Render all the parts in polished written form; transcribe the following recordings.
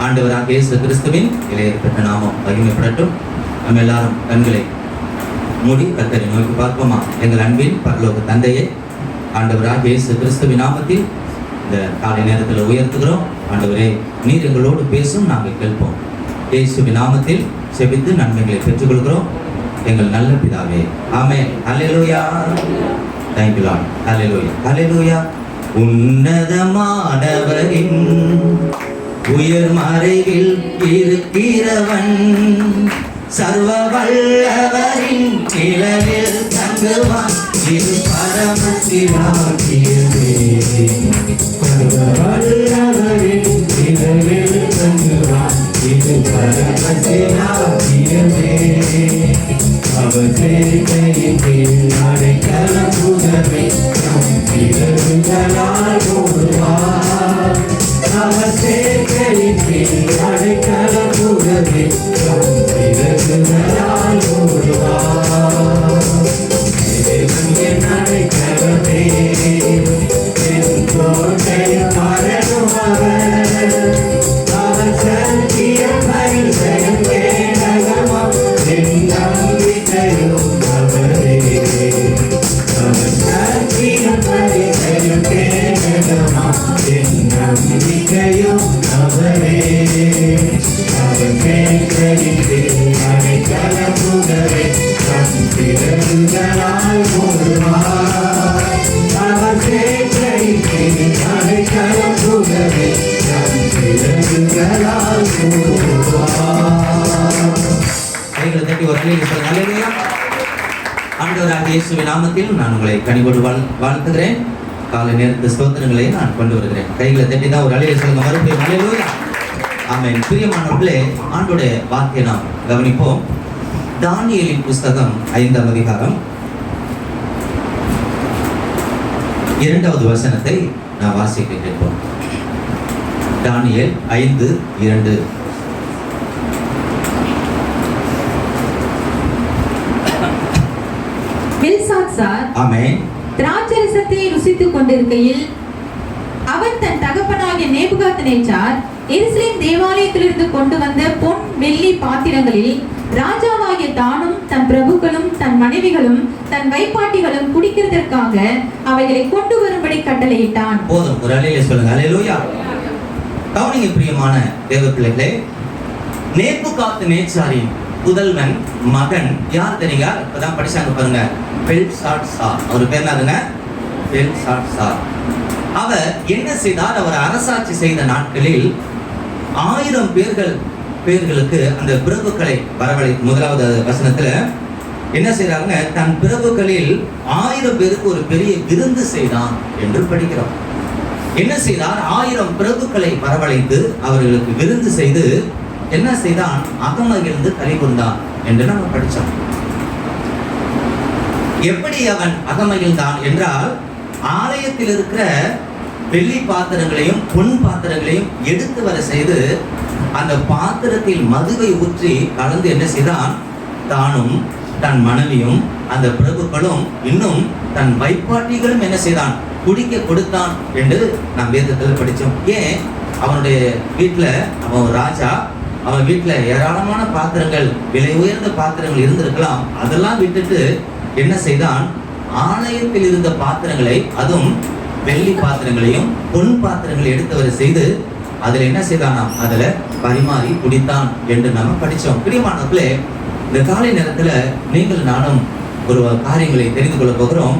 ஆண்டவராக இயேசு கிறிஸ்துவின் இளையற்பட்ட நாமம் மகிமைப்படட்டும். நம்ம எல்லாரும் கண்களை மூடி கர்த்தரை நோக்கி பார்ப்போமா? எங்கள் அன்பின் பரலோக தந்தையே, ஆண்டவராக இயேசு கிறிஸ்துவின் நாமத்தில் இந்த காலை நேரத்தில் உயர்த்துகிறோம். ஆண்டவரே, நீர் எங்களோடு பேசும், நாங்கள் கேட்போம். இயேசுவின் நாமத்தில் செபித்து நன்மைகளை பெற்றுக்கொள்கிறோம் எங்கள் நல்ல பிதாவே, ஆமென். அல்லேலூயா. Thank you Lord. அல்லேலூயா, அல்லேலூயா. உன்னதமானவரின் உயர் மறைவில் இருக்கிறவன், சர்வ வல்லவரின் நிழலில் தங்குவான். இது பரமசிவாக்கியமே. சர்வ வல்லவரின் நிழலில் தங்குவான். இது பரமசிவாக்கியமே. அவர் சேவையின் கீழ் அடைக்கலம் புகவே இரவுகளால் மூடுவார். அவர் சேவையின் கீழ் அடைக்கலம் புகவே இரவுகளால் மூடுவார். என் அடைக்கலமே, என் கோட்டை மரணம் அவர். அவர் சத்தியம் பரிசயம் கேடகமாம் என் நம்பிக்கையும் அவரே. அவர் சத்தியம் பரிசயம் கேடகமாம் என் நம்பிக்கையும் அவரே. அவர் கேட்கறிந்து அடைக்கலம் புகவே தம் பிறகுகளால் மூடுவார். அவர் கேட்கறிந்து அடைக்கலம் புகவே தம் பிறகுகளால் மூடுவார். கைகளை தட்டி ஒரு அல்லேலூயா. ஆண்டவராகிய இயேசுவின் நாமத்தில் நான் உங்களை கனிவோடு வாழ்த்துகிறேன். காலை நேரத்து ஸ்தோத்திரங்களை நான் கொண்டு வருகிறேன். கைகளை தட்டி தான் ஒரு அல்லேலூயா சொல்லுங்க. மறுபடியும் அல்லேலூயா. ஆமென். பிரியமானவர்களே, ஆண்டோடைய வார்த்தையை நாம் கவனிப்போம். தானியேலின் புஸ்தகம் 5ஆம் அதிகாரம் 2வது வசனத்தை நான் வாசிக்க கேட்போம். தானியேல் 5:2. பெல்சாத்சார் ஆமென் திராட்சரசத்தை ருசித்துக் கொண்டிருக்கையில் அவன் தன் தகப்பனாகிய நேபுகாத்நேச்சார் எருசலேம் தேவாலயத்திலிருந்து கொண்டு வந்த பொன் வெள்ளி பாத்திரங்களில் ராஜாவாகிய தானும் தன் பிரபுக்களும் தன் மனைவிகளும் தன் வைப்பாட்டிகளும் குடிக்கிறதற்காக அவைகளை கொண்டு வரும்படி கட்டளையிட்டான். போதும், ஒரு அல்லேலூயா சொல்லுங்க. அல்லேலூயா. கவனிங்க பிரியமான தேவ பிள்ளைகளே, நேபுகாத்நேச்சாரின் புதல்வன் மகன் யார் தெரியுங்க? இப்பதான் படிச்சாங்க பாருங்க, பெல்சாத்சார். அவர் பேர் என்னதுங்க? பெல்சாத்சார். அவர் என்ன செய்தார்? அவர் அரசாட்சி செய்த நாட்களில் 1000 பேர்களுக்கு அந்த பிரபுக்களை வரவழை. 1வது வசனத்துல என்ன செய்றாங்க? தன் பிரபுக்களில் 1000 பேருக்கு ஒரு பெரிய விருந்து செய்தான் என்று படிக்கிறோம். என்ன செய்தார்? 1000 பிரபுக்களை வரவழைத்து அவர்களுக்கு விருந்து செய்து என்ன செய்தான்? அகமகிழ்ந்து களி கூர்ந்தான் என்று நம்ம படிச்சோம். எப்படி அவன் அகமகிழ்ந்தான் என்றால், ஆலயத்தில் இருக்கிற வெள்ளி பாத்திரங்களையும் பொன் பாத்திரங்களையும் எடுத்து வர செய்து அந்த பாத்திரத்தில் மதுவை ஊற்றி கலந்து என்ன செய்தான்? தானும் தன் மனைவியும் அந்த பிரபுக்களும் இன்னும் தன் வைப்பாட்டிகளும் என்ன செய்தான்? குடிக்க கொடுத்தான் என்று நாம் வேதத்தில் படித்தோம். ஏன்? அவனுடைய வீட்டில் அவன் ஒரு ராஜா, அவன் வீட்டில் ஏராளமான பாத்திரங்கள், விலை உயர்ந்த பாத்திரங்கள் இருந்திருக்கலாம். அதெல்லாம் விட்டுட்டு என்ன செய்தான்? ஆலயத்தில் இருந்த பாத்திரங்களை, அதுவும் வெள்ளி பாத்திரங்களையும் பொன் பாத்திரங்களை எடுத்து வர செய்து அதில் என்ன செய்தானாம்? அதில் பரிமாறி குடித்தான் என்று நம்ம படித்தோம். பிரியமானவர்களே, இந்த காலை நேரத்தில் நீங்கள் நானும் ஒரு காரியங்களை தெரிந்து கொள்ள போகிறோம்.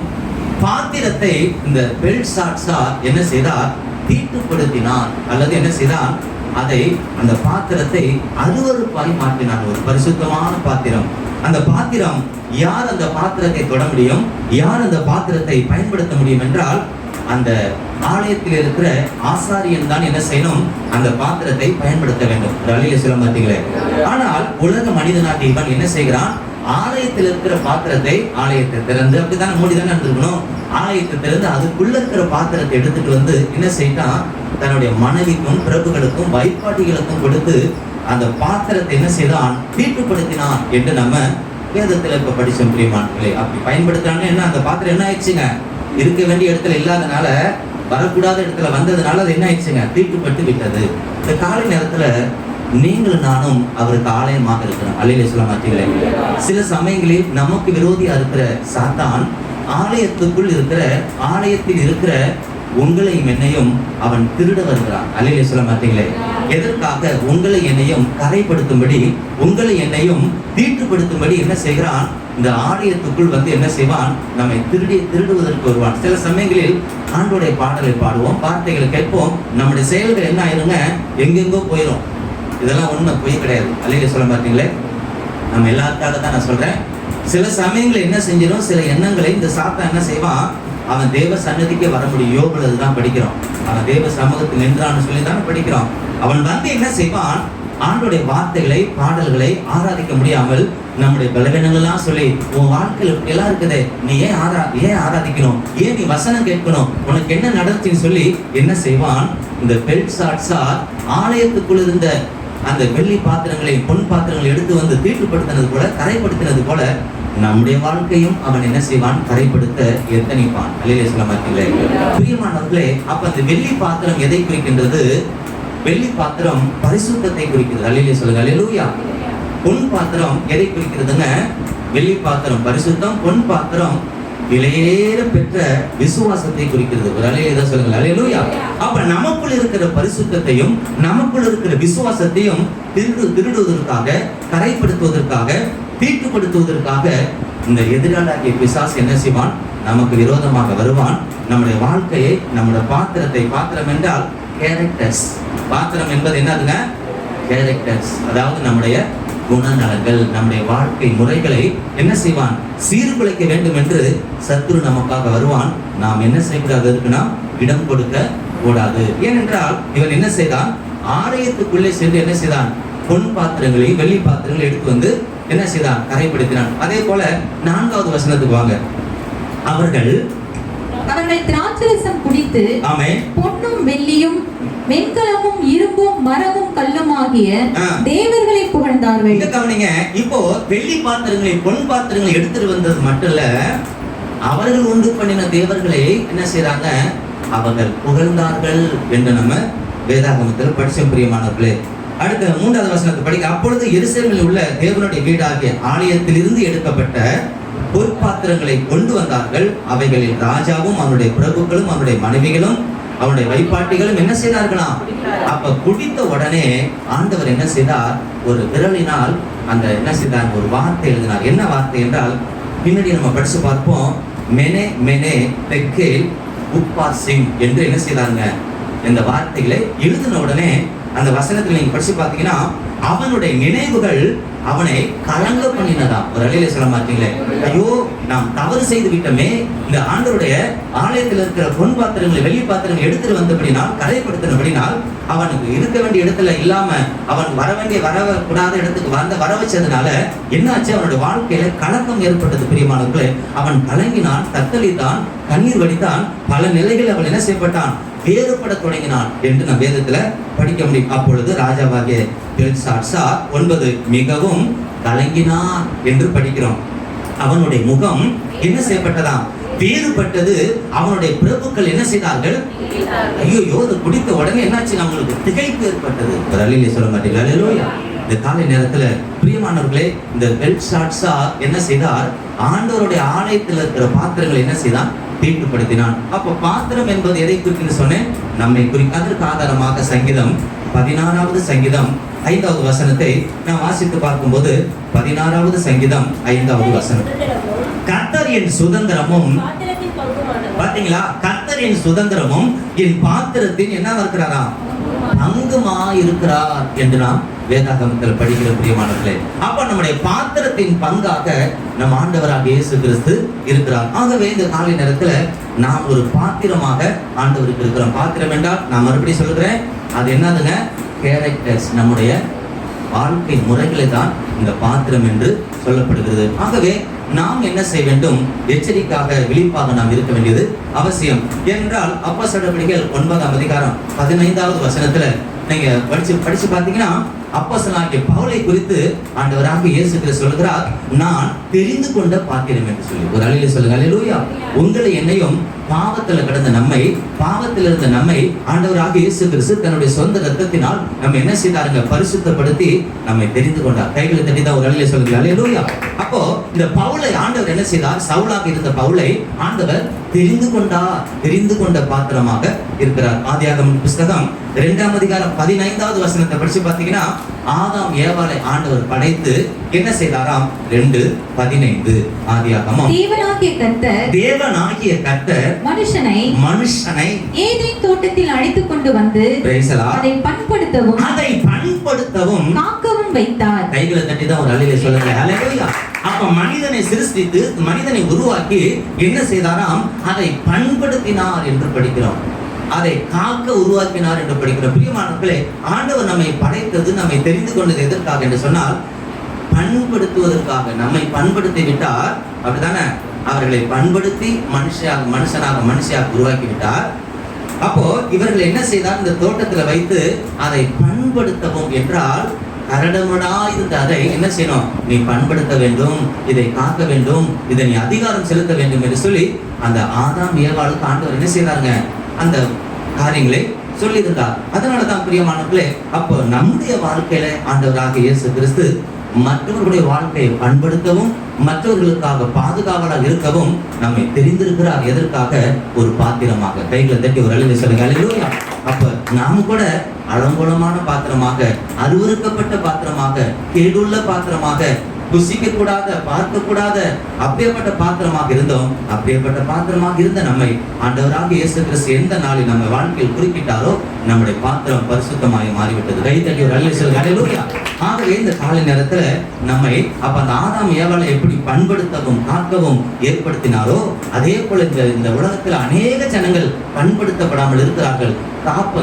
பாத்திரத்தை இந்த பெல்சாத்சார் என்ன செய்தார்? தீட்டுப்படுத்தினான், அல்லது என்ன செய்தான்? அதை அந்த பாத்திரத்தை அருவருப்பாய் மாற்றினான். ஒரு பரிசுத்தமான பாத்திரம். அந்த பாத்திரம், யார் அந்த பாத்திரத்தை தொட முடியும்? யார் அந்த பாத்திரத்தை பயன்படுத்த முடியும் என்றால், அந்த ஆலயத்தில் இருக்கிற ஆசாரியன் தான் என்ன செய்யணும்? அந்த பாத்திரத்தை பயன்படுத்த வேண்டும். அல்லேலூயா சொல்ல மாட்டீங்களே. ஆனால் உலக மனிதனாகிய இவன் என்ன செய்கிறான்? ஆலயத்தில் இருக்கிற பாத்திரத்தை, ஆலயத்தை திறந்து, அப்படித்தானே மூடிதானே இருந்திருக்கணும், ஆலயத்தை திறந்து அதுக்குள்ள இருக்கிற பாத்திரத்தை எடுத்துட்டு வந்து என்ன செய்தான்? தன்னுடைய மனைவிக்கும் பிரபுகளுக்கும் வைப்பாட்டிகளுக்கும் கொடுத்து அந்த பாத்திரத்தை என்ன செய்தான்? தீட்டுப்படுத்தினான் என்று நம்ம வேதத்தில் இப்ப படிச்சோம். பிரியமானவர்களே, அப்படி பயன்படுத்துறாங்க. என்ன அந்த பாத்திரம் என்ன ஆயிடுச்சுங்க? இருக்க வேண்டிய இடத்துல இல்லாதனால வரக்கூடாத இடத்துல வந்ததுனால அது என்ன ஆயிடுச்சுங்க, தீட்டுப்பட்டு விட்டது. இந்த காலை நேரத்துல நீங்களும் நானும் அவருக்கு ஆலயமாக இருக்கிறோம். அல்லேலூயா சொல்ல மாட்டீங்களே. சில சமயங்களில் நமக்கு விரோதியா இருக்கிற சாத்தான் ஆலயத்தில் இருக்கிற உங்களையும் என்னையும் அவன் திருட வருகிறான். அல்லேலூயா சொல்ல மாட்டீங்களே. எதற்காக? உங்களை என்னையும் கரைப்படுத்தும்படி, உங்களை என்னையும் தீட்டுப்படுத்தும்படி என்ன செய்கிறான்? இந்த ஆலயத்துக்குள் வந்து என்ன செய்வான்? நம்மை திருடுவதற்கு வருவான். சில சமயங்களில் ஆண்டோடைய பாடலை பாடுவோம், வார்த்தைகளை கேட்போம், நம்முடைய செயல்கள் என்ன ஆயிருங்க, எங்கெங்கோ போயிடும். இதெல்லாம் உண்மை, பொய் கிடையாது. அல்லேலூயா சொல்ல மாட்டீங்களே. நம்ம எல்லாருக்காக தான் நான் சொல்றேன். சில சமயங்கள் என்ன செஞ்சிடும், சில எண்ணங்களை இந்த சாத்தான் என்ன செய்வான், அவன் தேவ சன்னதிக்கே வர முடியும். யோபுல தான் படிக்கிறோம், அவன் தேவ சமூகத்தில் நின்றான்னு சொல்லி தானே படிக்கிறோம். அவன் வந்து என்ன செய்வான், ஆண்டோடைய வார்த்தைகளை பாடல்களை ஆராதிக்க முடியாமல் நம்முடைய பலவீனங்கள்லாம் சொல்லி, உன் வாழ்க்கையில் இப்படி எல்லாம் இருக்குதே, நீ ஏன் ஆராதிக்கணும், ஏன் நீ வசனம் கேட்கணும், உனக்கு என்ன நடந்துச்சுன்னு சொல்லி என்ன செய்வான், இந்த பெல்சாத்சார் ஆலயத்துக்குள் இருந்த அந்த வெள்ளி பாத்திரங்களை பொன் பாத்திரங்களை எடுத்து வந்து தீட்டுப்படுத்தினது போல, கரைப்படுத்தினது போல நம்முடைய வாழ்க்கையும் அவன் என்ன செய்வான், கரைப்படுத்த எத்தனிப்பான். அல்லேலூயா சொல்ல மாட்டீங்களே. பிரியமானவர்களே, அப்ப அந்த வெள்ளி பாத்திரம் எதை குறிக்கின்றது? வெள்ளி பாத்திரம் பரிசுத்தத்தை குறிக்கிறது. அல்லேலூயா சொல்லுங்க. அல்லேலூயா. பொன் பாத்திரம் எதை குறிக்கிறதுங்க? வெள்ளி பாத்திரம் பரிசுத்தம், பொன் பாத்திரம் விலையேற பெற்ற விசுவாசத்தை குறிக்கிறது. ஒரு அல்லேலூயா சொல்லுங்க. அல்லேலூயா. அப்ப நமக்குள் இருக்கிற பரிசுத்தத்தையும் நமக்குள் இருக்கிற விசுவாசத்தையும் திருடுவதற்காக, கரைப்படுத்துவதற்காக, தீட்டுப்படுத்துவதற்காக இந்த எதிராளியாகிய பிசாசு என்ன செய்வான், நமக்கு விரோதமாக வருவான். நம்முடைய வாழ்க்கையை, நம்முடைய பாத்திரத்தை, பாத்திரம் என்றால் கேரக்டர்ஸ், பாத்திரம் என்பது என்னதுங்க, கேரக்டர்ஸ், அதாவது நம்முடைய குணநலங்கள், நம்முடைய வாழ்க்கை முறைகளை என்ன செய்வான், சீர்குலைக்க வேண்டும் என்று சத்துரு நமக்காக வருவான். நாம் என்ன செய்யக்கூடாது, இருக்குன்னா இடம் கொடுக்க கூடாது. ஏனென்றால் இவன் என்ன செய்தான், ஆலயத்துக்குள்ளே சென்று என்ன செய்தான், பொன் பாத்திரங்களை வெள்ளி பாத்திரங்களை எடுத்து வந்து என்ன செய்தான், கரைப்படுத்தினான். அதே போல 4வது வசனத்துக்கு வாங்க. அவர்கள் திராட்சரசம் குடித்து பொன்னும் வெள்ளியும் வெண்கலமும் இரும்பும் மரமும் கல்லும் ஆகிய தேவர்களை புகழ்ந்தார்கள். இங்க கவனிங்க. இப்போ வெள்ளி பாத்திரங்களை பொன் பாத்திரங்களை எடுத்துட்டு வந்தது மட்டும் இல்ல, அவர்கள் உண்டு பண்ணின தேவர்களை என்ன செய்றாங்க, அவர்கள் புகழ்ந்தார்கள் என்று நம்ம வேதாகமத்தில் படிச்ச பிரியமானவர்களே. அடுத்த 3வது வசனத்தை படிக்க. அப்பொழுது எருசலேமில் உள்ள தேவனுடைய வீடாகிய ஆலயத்திலிருந்து எடுக்கப்பட்ட பொற்பாத்திரங்களை கொண்டு வந்தார்கள். அவைகளில் ராஜாவும் அவனுடைய பிரபுக்களும் அவனுடைய மனைவிகளும் அவனுடைய வைப்பாட்டிகளும் என்ன செய்தார்களாம். அப்ப குடித்த உடனே ஆண்டவர் என்ன செய்தார், ஒரு விரலினால் அந்த என்ன செய்தார், ஒரு வார்த்தை எழுதினார். என்ன வார்த்தை என்றால், பின்னாடி நம்ம படிச்சு பார்ப்போம். மெனே மெனே தெக்கேல் உப்பாசிங் என்று என்ன செய்தாங்க, இந்த வார்த்தைகளை எழுதின உடனே அந்த வசனத்தில் நீங்க படிச்சு பார்த்தீங்கன்னா, அவனுடைய நினைவுகள் அவனை கலங்க பண்ணினதா. ஒரு அல்லேலூயா சொல்ல மாட்டீங்களே. ஐயோ, நாம் தவறு செய்து விட்டோமே, இந்த ஆண்டவருடைய ஆலயத்தில் இருக்கிற பொன் பாத்திரங்களை வெள்ளி பாத்திரங்களை எடுத்துட்டு வந்தபடினால், கரைப்படுத்தினபடினால், அவனுக்கு இருக்க வேண்டிய இடத்துல இல்லாம அவன் வரக்கூடாத இடத்துக்கு வர வச்சதுனால என்னாச்சு, அவனுடைய வாழ்க்கையில கலக்கம் ஏற்பட்டது. பிரியமானவர்களே, அவன் கலங்கினான், தத்தளித்தான், கண்ணீர் வடித்தான், பல நிலைகளில் அவன் என்ன செய்யப்பட்டான், வேறுபட தொடங்கினான் என்று நம் வேதத்துல படிக்க முடியும். அப்பொழுது ராஜாவாகிய பெல்சாத்சார் 9 மிகவும் கலங்கினான் என்று படிக்கிறோம். அவனுடைய முகம் என்ன செய்யப்பட்டதாம், வேறுபட்டது. அவனுடைய பிரபுக்கள் என்ன செய்தார்கள், ஐயோ, அது குடித்த உடனே என்னாச்சு, நம்மளுக்கு திகைப்பு ஏற்பட்டது. ஒரு அல்லேலூயா சொல்ல மாட்டீங்களா. அல்லேலூயா. இந்த காலை நேரத்துல பிரியமானவர்களே, இந்த பெல்சாத்சார் என்ன செய்தார், ஆண்டவருடைய ஆலயத்தில் இருக்கிற பாத்திரங்களை என்ன செய்தான், தீட்டுப்படுத்தினான். அப்ப பாத்திரம் என்பது எதை குறிக்குன்னு சொன்னேன், நம்மை குறிக்க. அதற்கு ஆதாரமாக சங்கீதம் 16வது சங்கீதம் 5வது வசனத்தை நான் வாசித்து பார்க்கும்போது, 16வது சங்கீதம் 5வது வசனம், கர்த்தர் என் சுதந்திரமும், பாத்தீங்களா, கர்த்தர் என் சுதந்திரமும் என் பாத்திரத்தின் என்ன இருக்கிறாரா, பங்குமா இருக்கிறார் என்று நாம் வேதாகமத்தில் படிக்கிற பிரியமானவர்களே. அப்ப நம்முடைய பாத்திரத்தின் பங்காக நம் ஆண்டவராக இயேசு கிறிஸ்து இருக்கிறார். ஆகவே இந்த காலை நேரத்துல நாம் ஒரு பாத்திரமாக ஆண்டவருக்கு இருக்கிறோம். பாத்திரம் என்றால் நான் மறுபடியும் சொல்கிறேன், அது என்னதுங்க, கேரக்டர்ஸ், நம்முடைய வாழ்க்கை முறைகளை தான் இந்த பாத்திரம் என்று சொல்லப்படுகிறது. ஆகவே நாம் என்ன செய்ய வேண்டும், எச்சரிக்கையாக விழிப்பாக நாம் இருக்க வேண்டியது அவசியம். என்றால் அப்போஸ்தலர் நடவடிக்கைகள் 9ஆம் அதிகாரம் 15வது வசனத்துல நீங்க படிச்சு பார்த்தீங்கன்னா அப்போஸ்தலனாகிய பவுலை குறித்து ஆண்டவராக இயேசு கிறிஸ்து சொல்கிறார், நான் தெரிந்து கொண்ட பாத்திரம் என்று சொல்லி. ஒரு அல்லேலூயா சொல்லுங்க. அல்லேலூயா. உங்களை என்னையும் பாவத்தில் கிடந்த நம்மை, பாவத்தில் இருந்த நம்மை ஆண்டவராக இயேசு கிறிஸ்து தன்னுடைய சொந்த ரத்தத்தினால் நம்ம என்ன செய்தாருங்க? பரிசுத்தப்படுத்தி நம்மை தெரிந்து கொண்டார். கைகளை தட்டி தான் ஒரு அல்லேலூயா சொல்லுங்க. அல்லேலூயா. அப்போ இந்த பவுலை ஆண்டவர் என்ன செய்தார்? சவுலாக இருந்த பவுலை ஆண்டவர் தெரிந்து கொண்ட பாத்திரமாக இருக்கிறார். ஆதியாகமம் புஸ்தகம் 2ஆம் அதிகாரம் 15வது வசனத்தை படிச்சு பார்த்தீங்கன்னா, ஆதாம் ஏவாளை ஆண்டவர் படைத்து என்ன செய்தாராம்? 2:15 ஆதியாகமம். தேவனாகிய கர்த்தர் மனுஷனை ஏதேன் தோட்டத்தில் அழைத்துக் கொண்டு வந்து அதை பண்படுத்தவும் காக்கவும் வைத்தார். கைகளை தட்டி தான் ஒரு அல்லேலூயா சொல்லுங்க. அல்லேலூயா. அப்ப மனிதனை சிருஷ்டித்து மனிதனை உருவாக்கி என்ன செய்தாராம்? அதை பண்படுத்தினார் என்று படிக்கிறோம். அதை காக்க உருவாக்கினார் என்று படிக்கிறோம். பிரியமானவர்களே, ஆண்டவர் நம்மை படைத்தது, நம்மை தெரிந்து கொண்டது எதற்காக என்று சொன்னால் பண்படுத்துவதற்காக. நம்மை பண்படுத்தி விட்டார், அப்படித்தானே? அவர்களை பண்படுத்தி மனுஷியாக உருவாக்கி விட்டார். அப்போ இவர்கள் என்ன செய்தார்? இந்த தோட்டத்தில் வைத்து அதை பண்படுத்தவும் என்றால், கரடமுடா இருந்த அதை என்ன செய்யணும்? நீ பண்படுத்த வேண்டும், இதை காக்க வேண்டும், இதை நீ அதிகாரம் செலுத்த வேண்டும் என்று சொல்லி அந்த ஆதாம் ஏவாளுக்கு ஆண்டவர் என்ன செய்தாருங்க? அந்த காரியங்களை சொல்லியிருந்தார். அதனாலதான் பிரியமானவர்களே, அப்போ நம்முடைய வாழ்க்கையில ஆண்டவராக இயேசு கிறிஸ்து மற்றவர்களுடைய வாழ்க்கையை பண்படுத்தவும் மற்றவர்களுக்காக பாதுகாவலாக இருக்கவும் நம்மை தெரிந்திருக்கிறார். எதற்காக? ஒரு பாத்திரமாக. கைகளை தட்டி ஒரு அல்லேலூயா சொல்லுங்க. அல்லேலூயா. அப்ப நாம கூட அலங்கோலமான பாத்திரமாக, அருவருக்கப்பட்ட பாத்திரமாக, கேடுள்ள பாத்திரமாக, புசிக்க கூடாத, பார்க்க கூடாத அப்படியேப்பட்ட பாத்திரமாக இருந்தோம். அப்படியேப்பட்ட பாத்திரமாக இருந்த நம்மை ஆண்டவராக இயேசு கிறிஸ்து எந்த நாளில் நம்ம வாழ்க்கையில் குறிப்பிட்டாரோ நம்முடைய பாத்திரம் பரிசுத்தமாய் மாறிவிட்டது. கை தட்டி ஒரு அல்லேலூயா சொல்லுங்க. அல்லேலூயா. ஆகவே இந்த காலை நேரத்துல நம்மை அப்ப அந்த ஆதாம் ஏவாளை எப்படி பண்படுத்தவும் காக்கவும் ஏற்படுத்தினாரோ, அதே போல இந்த உலகத்தில் அநேக ஜனங்கள் பண்படுத்தப்படாமல் இருக்கிறார்கள்.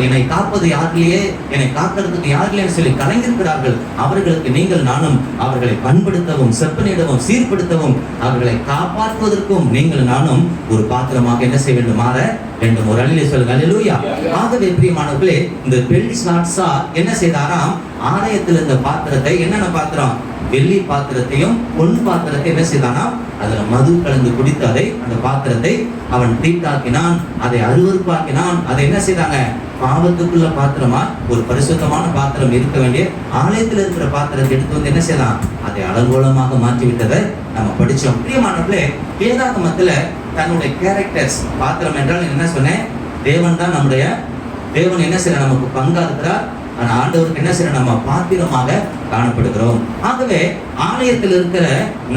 என்னை காப்பது யாரிலேயே, என்னை காக்கிறதுக்கு யாரிலே சொல்லி கலைந்திருக்கிறார்கள். அவர்களுக்கு நீங்கள் நானும் அவர்களை பண்படுத்தவும், செப்பனிடவும், சீர்படுத்தவும், அவர்களை காப்பாற்றுவதற்கும் நீங்கள் நானும் ஒரு பாத்திரமாக என்ன செய்ய வேண்டும்? மாற வேண்டும். ஒரு அல்லேலூயா சொல்லுங்க. அல்லேலூயா. ஆகவே பிரியமானவர்களே, இந்த பெல்ஷாத்சார் என்ன செய்தாராம்? ஆலயத்தில் இருந்த பாத்திரத்தை, என்னென்ன பாத்திரம்? வெள்ளி பாத்திரத்தையும் பொன் பாத்திரத்தை என்ன செய்தானா? அதுல மது கலந்து குடித்து அந்த பாத்திரத்தை அவன் தீட்டாக்கினான், அதை அருவருப்பாக்கினான். அதை என்ன செய்தாங்க? பாவத்துக்குள்ள பாத்திரமா ஒரு பரிசுத்தமான பாத்திரம் இருக்க வேண்டிய ஆலயத்தில் இருக்கிற பாத்திரத்தை எடுத்து வந்து என்ன செய்யலாம்? அதை அலங்கோலமாக மாற்றி விட்டதை நம்ம படிச்சோம். பிரியமானவர்களே, வேதாகமத்துல தன்னுடைய கேரக்டர்ஸ், பாத்திரம் என்றால் என்ன சொன்னேன்? தேவன் தான் நம்முடைய தேவன் என்ன செய்யற? நமக்கு பங்கா இருக்கிறார். ஆனா ஆண்டவருக்கு என்ன செய்யற? நம்ம பாத்திரமாக காணப்படுகிறோம். ஆகவே ஆலயத்தில் இருக்கிற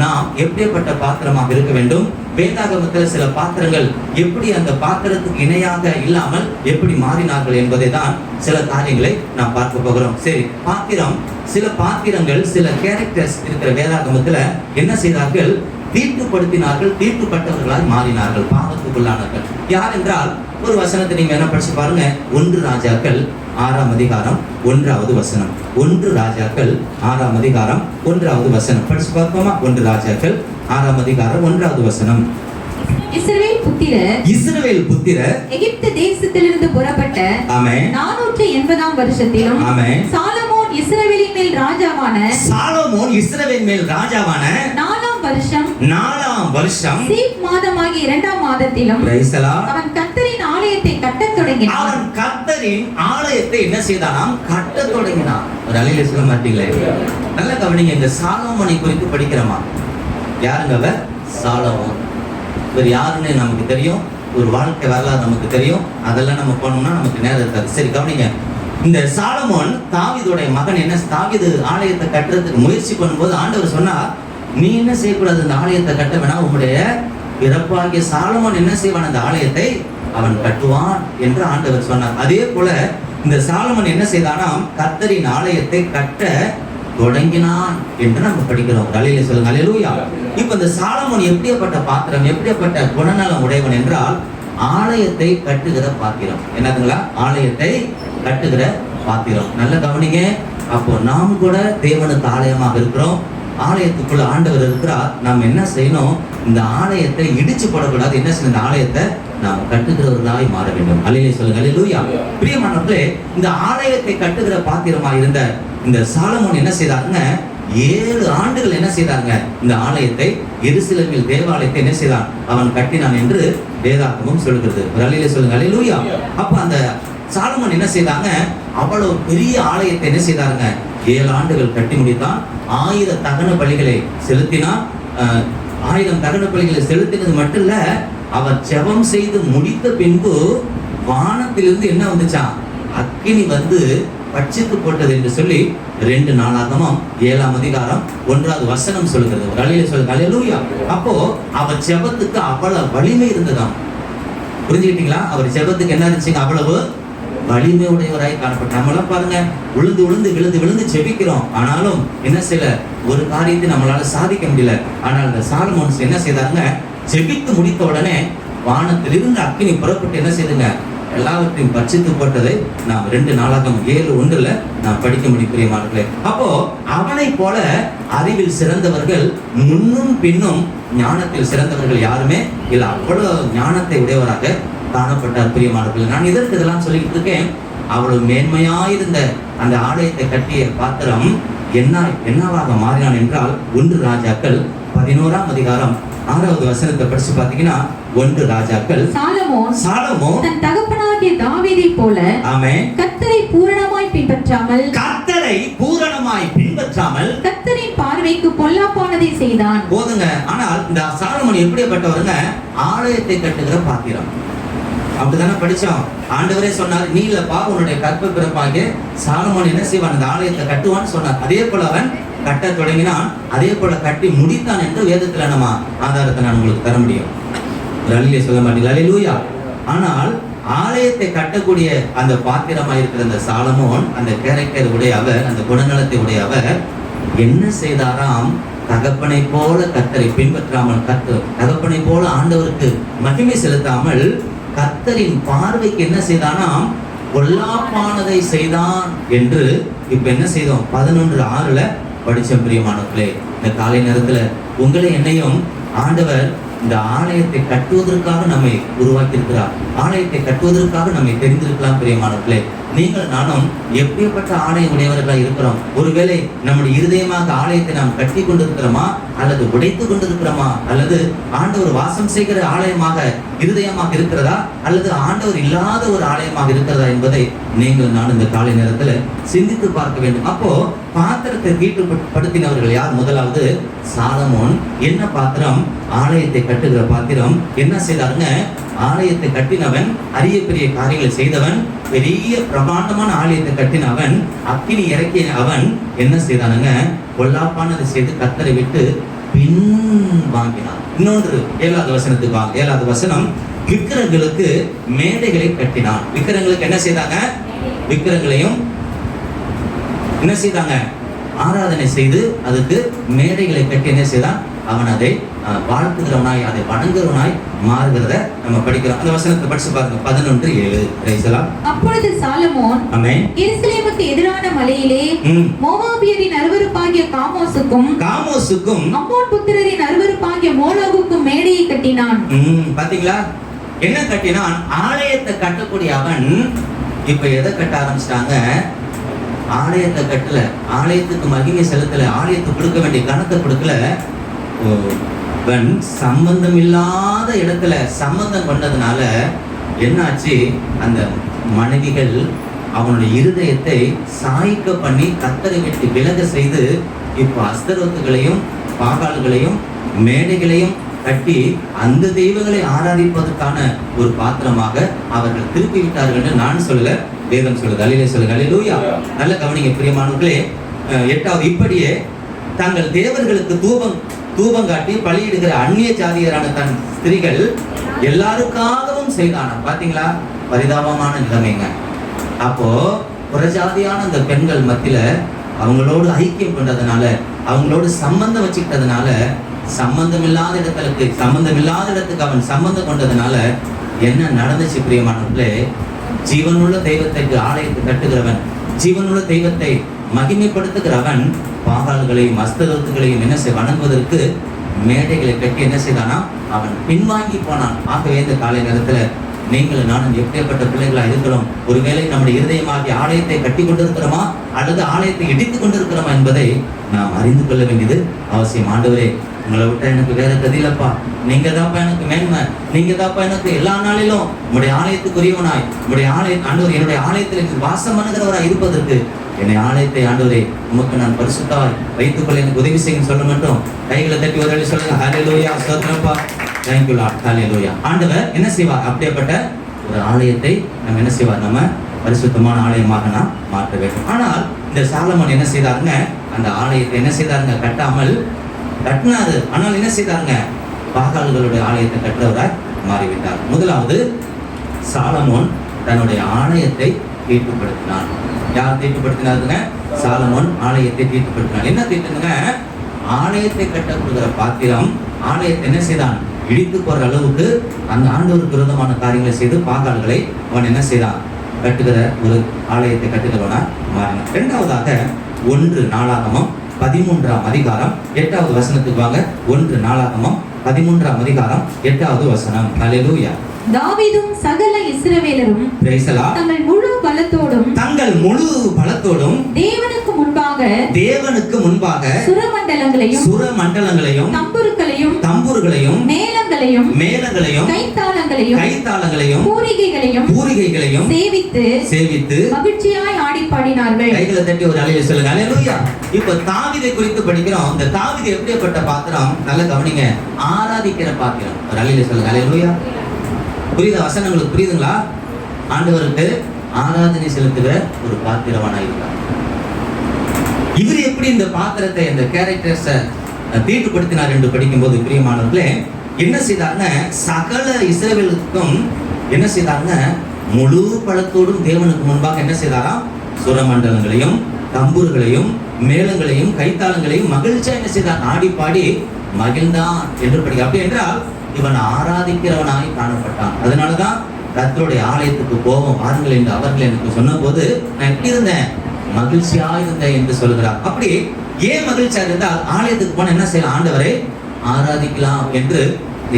நாம் எப்படிப்பட்ட பாத்திரமாக இருக்க வேண்டும்? வேதாகமத்தில் சில பாத்திரங்கள் எப்படி அந்த பாத்திரத்துக்கு இணையாக இல்லாமல் எப்படி மாறினார்கள் என்பதை தான் சில காரியங்களை நாம் பார்க்க போகிறோம். சரி, பாத்திரம், சில பாத்திரங்கள், சில கேரக்டர்ஸ் இருக்கிற வேதாகமத்துல என்ன செய்தார்கள்? தீட்டுப்படுத்தினார்கள், தீட்டுப்பட்டவர்களால் மாறினார்கள், பாவத்துக்குள்ளானார்கள். யார் என்றால், ஒரு வசனத்தை நீங்க என்ன படிச்சு பாருங்க. 1 ராஜாக்கள் 6ஆம் அதிகாரம் 1வது வசனம். 1 ராஜாக்கள் 6ஆம் அதிகாரம் 1வது வசனம் படிச்சு பார்ப்போமா? 1 ராஜாக்கள் 6ஆம் அதிகாரம் 1வது வசனம். இஸ்ரவேல் புத்திரர் எகிப்து தேசத்திலிருந்து புறப்பட்ட 480ஆம் வருஷத்திலும் சாலமோன் இஸ்ரவேலின் மேல் ராஜாவான 4ஆம் வருஷம் சீப் மாதமாகிய 2ஆம் மாதத்திலும் அவன் கர்த்தரின் ஆலயத்தை கட்டத் தொடங்கினான். அவன் கர்த்தரின் ஆலயத்தை என்ன செய்தானாம்? கட்டத் தொடங்கினான். ஒரு அல்லேலூயா சொல்ல மாட்டீங்களே? நல்ல கவனிங்க. இந்த சாலமோனை குறித்து படிக்கிறோமா? யாருங்க அவர்? சாலமோன். இவர் யாருன்னு நமக்கு தெரியும், ஒரு வாழ்க்கை வரலாறு நமக்கு தெரியும். அதெல்லாம் நம்ம போனோம்னா நமக்கு நேரம் இருக்காது. சரி, கவனிங்க. இந்த சாலமோன் தாவீதுடைய மகன். என்ன, தாவீது ஆலயத்தை கட்டுறதுக்கு முயற்சி பண்ணும்போது ஆண்டவர் சொன்னார், நீ என்ன செய்யக்கூடாது? இந்த ஆலயத்தை கட்ட வேணா, உங்களுடைய பிறப்பாகிய சாலமோன் என்ன செய்வான்? அந்த ஆலயத்தை அவன் கட்டுவான் என்று ஆண்டவர் சொன்னார். அதே போல இந்த சாலமோன் என்ன செய்தானாம்? கர்த்தரின் ஆலயத்தை கட்ட தொடங்கினான் என்று நம்ம படிக்கிறோம். அல்லேலூயா சொல்லுங்க. அல்லேலூயா. இப்ப இந்த சாலமோன் எப்படிப்பட்ட பாத்திரம், எப்படிப்பட்ட குணநலம் உடையவன் என்றால், ஆலயத்தை கட்டுகிற பாத்திரம். என்னதுங்களா? ஆலயத்தை கட்டுகிற பாத்திரம். நல்ல கவனிங்க. அப்போ நாம் கூட தேவனுக்கு ஆலயமாக இருக்கிறோம். ஆலயத்துக்குள்ள ஆண்டவர் இருக்கிறார். நாம் என்ன செய்யணும்? இந்த ஆலயத்தை இடிச்சு போடக்கூடாது. என்ன செய்ய, இந்த ஆலயத்தை நாம் கட்டுகிறவர்களாய் மாற வேண்டும். அல்லேலூயா சொல்லுங்க. அல்லேலூயா. பிரியமானவர்களே, இந்த ஆலயத்தை கட்டுகிற பாத்திரமாய் இருந்த இந்த சாலமோன் என்ன செய்தாருங்க, 7 ஆண்டுகள் என்ன செய்தாங்க, இந்த ஆலயத்தை எருசலேமில் தேவாலயத்தை என்ன செய்தான், அவன் கட்டினான் என்று வேதாகமம் சொல்கிறது. அல்லேலூயா சொல்லுங்க. அல்லேலூயா. அப்ப அந்த சாலமோன் என்ன செய்தாங்க, அவ்வளவு பெரிய ஆலயத்தை என்ன செய்தாருங்க, 7 ஆண்டுகள் கட்டி முடித்தான். 1000 தகன பலிகளை செலுத்தினான். 1000 தகன பலிகளை செலுத்தினது மட்டும் இல்ல, அவர் ஜெபம் செய்து முடித்த பின்பு வானத்திலிருந்து என்ன வந்துச்சான், அக்கினி வந்து பட்சித்து போட்டது என்று சொல்லி 2 நாளாகமம் 7ஆம் அதிகாரம் 1வது வசனம் சொல்லுகிறது. அல்லேலூயா சொல்லுங்க. அல்லேலூயா. அப்போ அவர் ஜெபத்துக்கு அவ்வளவு வலிமை இருந்ததாம். புரிஞ்சுக்கிட்டீங்களா? அவர் ஜெபத்துக்கு என்ன இருந்துச்சுங்க, அவ்வளவு வலிமை உடையவராய் காணப்பட்ட. நம்மளாம் பாருங்க, விழுந்து ஜெபிக்கிறோம், ஆனாலும் என்ன செய்யல, ஒரு காரியத்தை நம்மளால சாதிக்க முடியல. ஆனால் இந்த சாலமோன் என்ன செய்தாங்க, ஜெபித்து முடித்த உடனே வானத்திலிருந்து அக்கினி புறப்பட்டு என்ன செய்துங்க, எல்லாவற்றையும் பட்சித்து போட்டதை நாம் 2 நாளாகமம் 7:1 நாம் படிக்க முடிக்கிறோம். அப்போ அவனை போல அறிவில் சிறந்தவர்கள் முன்னும் பின்னும் ஞானத்தில் சிறந்தவர்கள் யாருமே இல்ல. அவ்வளவு ஞானத்தை உடையவராக காணப்பட்டார். பிரியமானவர்கள், நான் இதெல்லாம் சொல்லிக்கிட்டு இருக்கேன். அவ்வளவு மேன்மையாயிருந்த அந்த ஆலயத்தை கட்டிய பாத்திரம் என்னவாக மாறினான் என்றால், 1 ராஜாக்கள் 11ஆம் அதிகாரம் 6வது வசனத்தை படிச்சு பாத்தீங்கன்னா, 1 ராஜாக்கள் சாலமோன் தன் தகப்பனாகிய தாவீதை போல ஆமென் கர்த்தரை பூரணமாய் பின்பற்றாமல் கர்த்தரின் பார்வைக்கு பொல்லாப்பானதை செய்தான். போதுங்க. ஆனால் இந்த சாலமோன் எப்படிப்பட்டவருங்க, ஆலயத்தை கட்டுகிற பாத்திரம். அப்படித்தானே படிச்சோம். ஆண்டவரே சொன்னார், நீ இல்லப்பா உன்னுடைய கற்ப பிறப்பாகிய சாலமோன் என்ன செய்வான், அந்த ஆலயத்தை கட்டுவான்னு சொன்னார். அதே போல அவன் கட்ட தொடங்கினான், அதே போல கட்டி முடித்தான் என்று வேதத்துல நம்ம ஆதாரத்தை நான் உங்களுக்கு தர முடியும். அல்லேலூயா சொல்ல மாட்டீங்களா? அல்லேலூயா. ஆனால் ஆலயத்தை கட்டக்கூடிய அந்த பாத்திரமாக இருக்கிற அந்த சாலமோன், அந்த கேரக்டர் உடையவர், அந்த குணநலத்தை உடையவர் என்ன செய்தாராம், தகப்பனை போல கர்த்தரை பின்பற்றாமல், தகப்பனை போல ஆண்டவருக்கு மகிமை செலுத்தாமல் கர்த்தரின் பார்வைக்கு என்ன செய்தானாம், பொல்லாப்பானதை செய்தான் என்று இப்ப என்ன செய்தோம், 11:6 படிச்ச. பிரியமானவர்களே, இந்த காலை நேரத்துல உங்களை என்னையும் ஆண்டவர் இந்த ஆலயத்தை கட்டுவதற்காக நம்மை உருவாக்கி இருக்கிறார். ஆலயத்தை கட்டுவதற்காக நம்மை தெரிந்திருக்கலாம். பிரியமானவர்களே, நீங்கள் நானும் எப்படிப்பட்ட ஆலயம் உடையவர்களாக இருக்கிறோம்? ஒருவேளை நம்முடைய இருதயமாக ஆலயத்தை நாம் கட்டி கொண்டிருக்கிறோமா, அல்லது உடைத்து கொண்டிருக்கிறோமா, அல்லது ஆண்டவர் வாசம் செய்கிற ஆலயமாக இருதயமாக இருக்கிறதா, அல்லது ஆண்டவர் இல்லாத ஒரு ஆலயமாக இருக்கிறதா என்பதை நீங்கள் நான் இந்த காலை நேரத்துல சிந்தித்து பார்க்க வேண்டும். அப்போ பாத்திரத்தை தீட்டுப்படுத்தினவர்கள் யார்? முதலாவது சாலமோன். என்ன பாத்திரம்? ஆலயத்தை கட்டுகிற பாத்திரம். என்ன செய்தாருங்க, ஆலயத்தை கட்டினவன், அரிய பெரிய காரியங்களை செய்தவன், பெரிய பிரமாண்டமான ஆலயத்தை கட்டினவன், அக்கினி இறக்கிய அவன் என்ன செய்தானுங்க, பொல்லாப்பானதை செய்து கர்த்தரை விட்டு பின் வாங்கினான். இன்னொன்று 7வது வசனத்துக்கு வாங்க. 7வது வசனம், விக்கிரங்களுக்கு மேடைகளை கட்டினான். விக்கிரங்களுக்கு என்ன செய்தாங்க, விக்கிரங்களையும் என்ன செய்தாங்க, ஆராதனை செய்து அதுக்கு மேடைகளை கட்டி என்ன செய்தான், அவன் அதை வாழ்த்துகிறவனாய், அதை வணங்குகிறவனாய் மாறுகிறத நம்ம படிக்கிறோம். அந்த வசனத்தை படிச்சு பாருங்க. 11:7. அப்பொழுது சாலமோன் எருசலேமுக்கு எதிரான மலையிலே மோவாபியரின் அருவருப்பாகிய காமோசுக்கும் அம்மோன் புத்திரரின் அருவருப்பாகிய மோலோகுக்கும் மேடையை கட்டினான். பாத்தீங்களா, என்ன கட்டினான்? ஆலயத்தை கட்டக்கூடிய அவன் இப்ப எதை கட்ட ஆரம்பிச்சிட்டாங்க, ஆலயத்தை கட்டல, ஆலயத்துக்கு மகிமை செலுத்தல, ஆலயத்துக்கு கொடுக்க வேண்டிய கணத்தை கொடுக்கல. சம்பந்தம் இல்லாத இடத்துல சம்பந்தம் பண்ணதுனால என்னாச்சு, அந்த மனைவிகள் அவனுடைய இருதயத்தை சாய்க்க பண்ணி கர்த்தரை விட்டு விலக செய்து இப்ப அஸ்தரோத்துகளையும் பாகால்களையும் மேடைகளையும் கட்டி அந்த தெய்வங்களை ஆராதிப்பதற்கான ஒரு பாத்திரமாக அவர்கள் திருப்பி விட்டார்கள் என்று நான் சொல்லல, வேதம் சொல்லுது. அல்லேலூயா சொல்லுங்க. அல்லேலூயா. நல்ல கவனிங்க பிரியமானவர்களே. 8வது, இப்படியே தங்கள் தேவர்களுக்கு தூபம் காட்டி பலியிடுகிற அந்நிய ஜாதியரான தன் ஸ்திரீகள் எல்லாருக்காகவும் செய்தான. பாத்தீங்களா, பரிதாபமான நிலைமைங்க. அப்போ புறஜாதியான அந்த பெண்கள் மத்தியில அவங்களோடு ஐக்கியம் கொண்டதுனால, அவங்களோடு சம்பந்தம் வச்சுக்கிட்டதுனால, சம்பந்தம் இல்லாத இடத்துக்கு அவன் சம்பந்தம் கொண்டதுனால என்ன நடந்துச்சு பிரியமானவர்களே, ஜீவனுள்ள தெய்வத்திற்கு ஆலயத்தை கட்டுகிறவன், ஜீவனுள்ள தெய்வத்தை மகிமைப்படுத்துகிறவன் பாகால்களையும் அஸ்தரோத்துகளையும் என்ன வணங்குவதற்கு மேடைகளை கட்டி என்ன செய்தானா அவன் பின்வாங்கி போனான். ஆகவே இந்த காலை நேரத்துல நீங்கள் நானும் எப்பேற்பட்ட பிள்ளைகளா இருக்கிறோம்? ஒருவேளை நம்முடைய இருதயமாகிய ஆலயத்தை கட்டி கொண்டிருக்கிறோமா அல்லது ஆலயத்தை இடித்துக் கொண்டிருக்கிறோமா என்பதை நாம் அறிந்து கொள்ள வேண்டியது அவசியம். ஆண்டவரே, உங்களை விட்டா எனக்கு வேற கதியிலப்பா, நீங்க தான்ப்பா எனக்கு மேன்மை, நீங்க தான்ப்பா எனக்கு எல்லா நாளிலும் உங்களுடைய ஆலயத்துக்குரியவனாய், உங்களுடைய ஆண்டவர் என்னுடைய ஆலயத்தில் வாசம் பண்ணுகிறவராய் இருப்பதற்கு என்னை ஆலயத்தை ஆண்டவரே உமக்கு நான் பரிசுத்தமாய் வைத்துக் கொள்ள எனக்கு உதவி செய்யும் சொல்ல மட்டும் கைகளை தட்டி ஒரு வேளை சொல்லுங்க. ஹல்லேலூயா, ஸ்தோத்திரப்பா, தேங்க் யூ லார்ட், ஹல்லேலூயா. ஆண்டவர் என்ன செய்வார்? அப்படிப்பட்ட ஒரு ஆலயத்தை நம்ம என்ன செய்வார்? நம்ம பரிசுத்தமான ஆலயமாக நாம் மாற்ற வேண்டும். ஆனால் இந்த சாலமோன் என்ன செய்தாருங்க? அந்த ஆலயத்தை என்ன செய்தாருங்க? கட்டாமல் கட்டினாரு. ஆனால் என்ன செய்தாருங்க? பாகால்களுடைய ஆலயத்தை கட்டுறவராய் மாறிவிட்டார். முதலாவது, சாலமோன் தன்னுடைய ஆலயத்தை தீட்டுப்படுத்தினார். யார் தீட்டுப்படுத்தினாருங்க? சாலமோன் ஆலயத்தை தீட்டுப்படுத்தினார். என்ன தீட்டுங்க? ஆலயத்தை கட்ட கொடுக்கிற பாத்திரம் ஆலயத்தை என்ன செய்தான்? இடித்து போற அளவுக்கு அந்த ஆண்டவருக்கு விரோதமான காரியங்களை செய்து பாகால்களை அவன் என்ன செய்தான்? கட்டுகிற ஒரு ஆலயத்தை கட்டுகிறவனா மாறினான். இரண்டாவதாக 1 நாளாகமம் 13ஆம் அதிகாரம் 8வது வசனத்துக்கு வாங்க. 1 நாளாகமம் 13ஆம் அதிகாரம் 8வது வசனம். ஹல்லேலூயா. தாவீதும் சகல இஸ்ரவேலரும் தங்கள் முழு பலத்தோடும் தேவனுக்கு முன்பாக சுரமண்டலங்களையும் தம்புருகளையும் மேளங்களையும் கைத்தாளங்களையும் பூரிகைகளையும் சேவித்து மகிழ்ச்சியாய் ஆடி பாடினார்கள். கைகளை தட்டி ஒரு அலையை சொல்லுங்க. ஹல்லேலூயா. இப்ப தாவீதை குறித்து படிக்கிறோம். இந்த தாவீது எப்படிப்பட்ட பாத்திரம்? நல்ல கவனிங்க. ஆராதிக்கிற பாத்திரம். ஒரு அலையை சொல்லுங்க. ஹல்லேலூயா. புரியுதா? வசனங்களுக்கு புரியுதுங்களா? ஆண்டவருக்கு ஆராதனை செலுத்துகிற ஒரு பாத்திரவானா இருக்கார். இவர் எப்படி இந்த பாத்திரத்தை, இந்த கேரக்டர்ஸை தீட்டுப்படுத்தினார் என்று படிக்கும்போது பிரியமானவர்களே, என்ன செய்தாங்க? சகல இஸ்ரவேலுக்கும் என்ன செய்தாங்க? முழு பலத்தோடும் தேவனுக்கு முன்பாக என்ன செய்தாராம்? சுரமண்டலங்களையும் தம்பூர்களையும் மேளங்களையும் கைத்தாளங்களையும் மகிழ்ச்சியா என்ன செய்தார்? ஆடி பாடி மகிழ்ந்தான் என்று படிக்க. அப்படி என்றால் இவன் ஆராதிக்கிறவனாய் காணப்பட்டான். அதனாலதான் கர்த்தருடைய ஆலயத்துக்கு போவோம் வாருங்கள் என்று அவர்கள் எனக்கு சொன்ன போது நான் எப்படி இருந்தேன்? மகிழ்ச்சியா இருந்தேன் என்று சொல்கிறார். அப்படி ஏன் மகிழ்ச்சியா இருந்தால் ஆலயத்துக்கு போன என்ன செய்யலாம்? ஆண்டவரை ஆராதிக்கலாம் என்று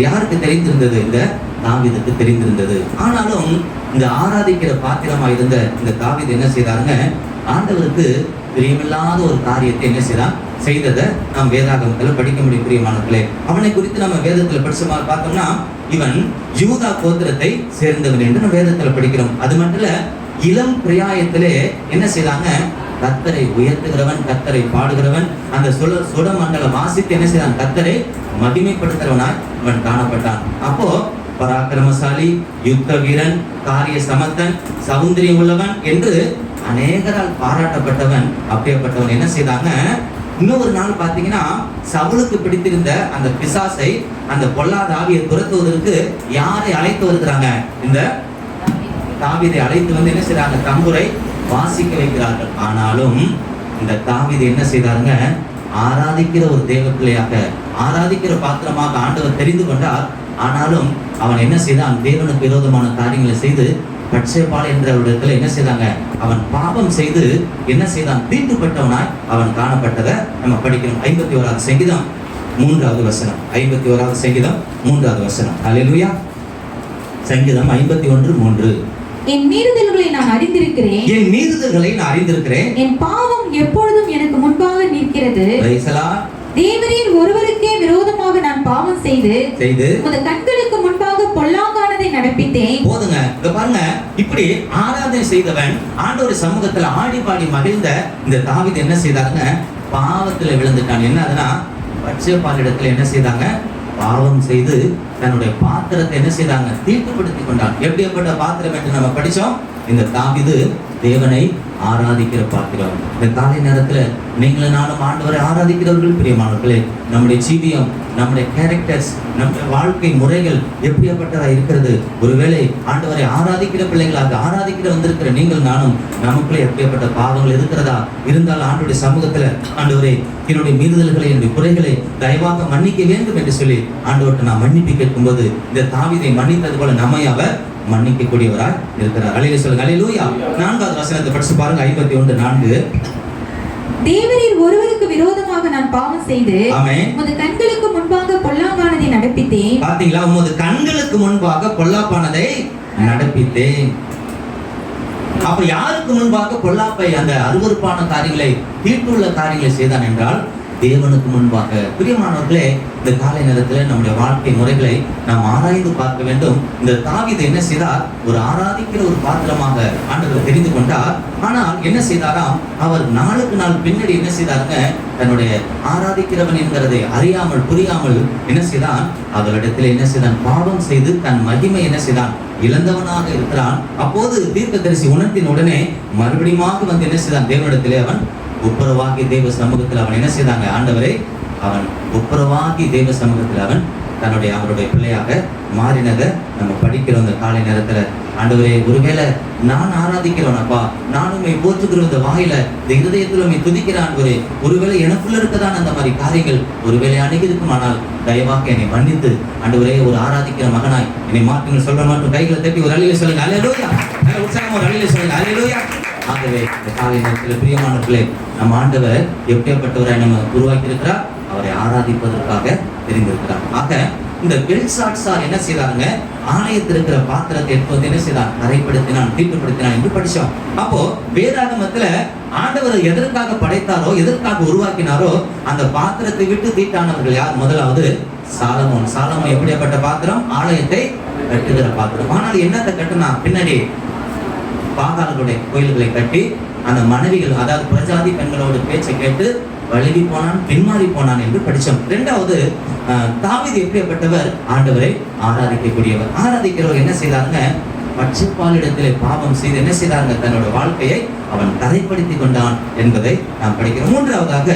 யாருக்கு தெரிந்திருந்தது? இந்த தாவீதுக்கு தெரிந்திருந்தது. ஆனாலும் இந்த ஆராதிக்கிற பாத்திரமா இருந்த இந்த தாவீது என்ன செய்தாருங்க? ஆண்டவருக்கு பிரியமில்லாத ஒரு காரியத்தை என்ன செய்ததை நாம் வேதாகமத்தில் படிக்க முடியும் பிரியமானவர்களே. அவனை குறித்து நம்ம வேதத்தில் படிச்சு பார்த்தோம்னா இவன் யூதா கோத்திரத்தை சேர்ந்தவன் என்று நம்ம வேதத்தில் படிக்கிறோம். அது மட்டும் இல்ல, இளம் பிராயத்திலே என்ன செய்தாங்க? கர்த்தரை உயர்த்துகிறவன், கர்த்தரை பாடுகிறவன், அந்த சுடமண்டல வாசித்து என்ன செய்தான்? கர்த்தரை மகிமைப்படுத்துகிறவனாய் இவன் காணப்பட்டான். அப்போ பராக்கிரமசாலி, யுத்த வீரன், காரிய சமர்த்தன், சௌந்தரியம் உள்ளவன் என்று அநேகரால் பாராட்டப்பட்டவன். அப்படியேப்பட்டவன் என்ன செய்தாங்க? இன்னொரு நாள் பார்த்தீங்கன்னா சவுலுக்கு பிடித்திருந்த அந்த பிசாசை, அந்த பொல்லாத ஆவியை துரத்துவதற்கு யாரை அழைத்து வருகிறாங்க? இந்த தாவீதை அழைத்து வந்து என்ன செய்றாங்க? தம்புரை வாசிக்க வைக்கிறார்கள். ஆனாலும் இந்த தாவீது என்ன செய்தாருங்க? ஆராதிக்கிற ஒரு தேவ பிள்ளையாக, ஆராதிக்கிற பாத்திரமாக ஆண்டவர் தெரிந்து கொண்டார். ஆனாலும் அவன் என்ன செய்தான்? தேவனுக்கு விரோதமான காரியங்களை செய்து பட்சேபால் என்ற ஒரு இடத்துல என்ன செய்தாங்க? அவன் பாவம் செய்து என்ன செய்தான்? தீட்டுப்பட்டவனாய் அவன் காணப்பட்டதை நம்ம படிக்கிறோம். 51வது சங்கீதம் 3வது வசனம். 51வது சங்கீதம் 3வது வசனம். ஹல்லேலூயா. சங்கீதம் 51:3. என் மீறுதல்களை நான் அறிந்திருக்கிறேன். என் பாவம் எப்பொழுதும் எனக்கு முன்பாக நிற்கிறது. தேவரீர் ஒருவருக்கே விரோதமாக நான் பாவம் செய்து உமது கண்களுக்கு முன்பாக பொல்லாங்கானதை நடப்பித்தேன். போதுங்க. இங்க பாருங்க, இப்படி ஆராதனை செய்தவன் ஆண்டவர் சமூகத்துல ஆடி பாடி மகிழ்ந்த இந்த தாவீது என்ன செய்தாங்க? பாவத்துல விழுந்துட்டான். என்ன அதுனா, பட்சேபால் இடத்துல என்ன செய்தாங்க? பாவம் செய்து தன்னுடைய பாத்திரத்தை என்ன செய்தாங்க? தீட்டுப்படுத்தி கொண்டான். எப்படிப்பட்ட பாத்திரம் என்று நம்ம படிச்சோம். இந்த தாவீது தேவனை ஆராதிக்கிற பாத்திரம். இந்த காலை நேரத்துல நீங்களும் நானும் ஆண்டவரை ஆராதிக்கிறவர்கள் பிரியமானவர்களே. நம்முடைய ஜீவியம், நம்முடைய கேரக்டர்ஸ், நம்முடைய வாழ்க்கை முறைகள் எப்படியாப்பட்டதா இருக்கிறது? ஒருவேளை ஆண்டவரை ஆராதிக்கிற பிள்ளைகளாக ஆராதிக்கிற வந்திருக்கிற நீங்கள் நானும் நமக்குள்ளே எப்படியாப்பட்ட பாவங்கள் இருக்கிறதா? இருந்தால் ஆண்டவருடைய சமூகத்துல ஆண்டவரே என்னுடைய மீறுதல்களை, என்னுடைய குறைகளை தயவாக மன்னிக்க வேண்டும் என்று சொல்லி ஆண்டவர்கிட்ட நான் மன்னிப்பு கேட்கும்போது இந்த தாவீதை மன்னித்தது போல நம்மை அவர் மன்னிக்க கூடியவராய் இருக்கிறார். அல்லேலூயா சொல்லுங்க. அல்லேலூயா. 4வது வசனத்தை படிச்சு பாருங்க. 51:4. தேவரீர் ஒருவருக்கு விரோதமாக நான் பாவம் செய்து ஆமென். உமது கண்களுக்கு முன்பாக பொல்லாங்கானதை நடப்பித்தேன். பாத்தீங்களா, உமது கண்களுக்கு முன்பாக பொல்லாப்பானதை நடப்பித்தேன். அப்ப யாருக்கு முன்பாக பொல்லாப்பை, அந்த அருவருப்பான காரியங்களை, தீட்டுள்ள காரியங்களை செய்தான் என்றால் தேவனுக்கு முன்பாக. பிரியமானவர்களே, இந்த காலை நேரத்தில் நம்முடைய வாழ்க்கை முறைகளை நாம் ஆராய்ந்து பார்க்க வேண்டும். இந்த தாவீது என்ன செய்தார்? ஒரு ஆராதிக்கிற ஒரு பாத்திரமாக ஆண்டவர் தெரிந்து கொண்டார். ஆனால் என்ன செய்தாராம்? அவர் நாளுக்கு நாள் பின்னாடி என்ன செய்தாருங்க? தன்னுடைய ஆராதிக்கிறவன் என்கிறதை அறியாமல் புரியாமல் என்ன செய்தான்? அவரிடத்தில் என்ன செய்தான்? பாவம் செய்து தன் மகிமை என்ன செய்தான்? இழந்தவனாக இருக்கிறான். அப்போது தீர்க்கதரிசி உணர்த்தின உடனே மறுபடியும் வந்து என்ன செய்தான்? தேவனிடத்திலே அவன் ஒப்புரவாகி தேவ சமூகத்தில் அவன் என்ன செய்தாங்க? ஆண்டவரை அவன் ஒப்புரவாகி தேவ சமூகத்தில் அவன் அவருடைய பிள்ளையாக மாறினதை நம்ம படிக்கிறோம். இந்த காலை நேரத்துல ஆண்டவரே, ஒருவேளை நான் ஆராதிக்கிறவன் அப்பா, நானும் போற்றுகிற இந்த வாயில, இந்த இருதயத்தில் துதிக்கிறான், ஒருவேளை எனக்குள்ள இருக்கதான் அந்த மாதிரி காரியங்கள் ஒருவேளை அணுகிருக்குமானால் தயவாக என்னை மன்னித்து ஆண்டவரே, ஒரு ஆராதிக்கிற மகனாய் என்னை மாற்றுங்கள். சொல்ற மாட்டோம். கைகளை தட்டி ஒரு அழியில சொல்லுங்க, அல்லேலூயா. உற்சாகம் ஒரு அழியில சொல்லுங்க, அல்லேலூயா. ஆகவே இந்த காலை நேரத்தில் பிரியமானவர்களே, நம்ம ஆண்டவர் எப்படியாப்பட்டவரை நம்ம உருவாக்கி இருக்கிறார்? அவரை ஆராதிப்பதற்காக தெரிந்திருக்கிறார். ஆக இந்த பெல்சாத்சார் என்ன செய்தாருங்க? ஆலயத்தில் இருக்கிற பாத்திரத்தை எடுத்து வந்து என்ன செய்தார்? கரைப்படுத்தினான், தீட்டுப்படுத்தினான் என்று படிச்சோம். அப்போ வேதாகமத்துல ஆண்டவர் எதற்காக படைத்தாரோ, எதற்காக உருவாக்கினாரோ அந்த பாத்திரத்தை விட்டு தீட்டானவர்கள் யார்? முதலாவது சாலமோன். சாலமோன் எப்படியாப்பட்ட பாத்திரம்? ஆலயத்தை கட்டுகிற பாத்திரம். ஆனால் என்னத்தை கட்டுனா? பின்னாடி பாகால்களுடைய கோயில்களை கட்டி அந்த மனைவிகள், அதாவது பிரஜாதி பெண்களோட பேச்சை கேட்டு வழுகி போனான், பின்மாறி போனான் என்று படித்தோம். இரண்டாவது, தாவீது எப்படிப்பட்டவர்? ஆண்டவரை ஆராதிக்கக்கூடியவர். ஆராதிக்கிறவர் என்ன செய்தாருங்க? பட்சப்பாலிடத்திலே பாவம் செய்து என்ன செய்தாருங்க? தன்னோட வாழ்க்கையை அவன் தரைப்படுத்தி கொண்டான் என்பதை நாம் படிக்கிறோம். மூன்றாவதாக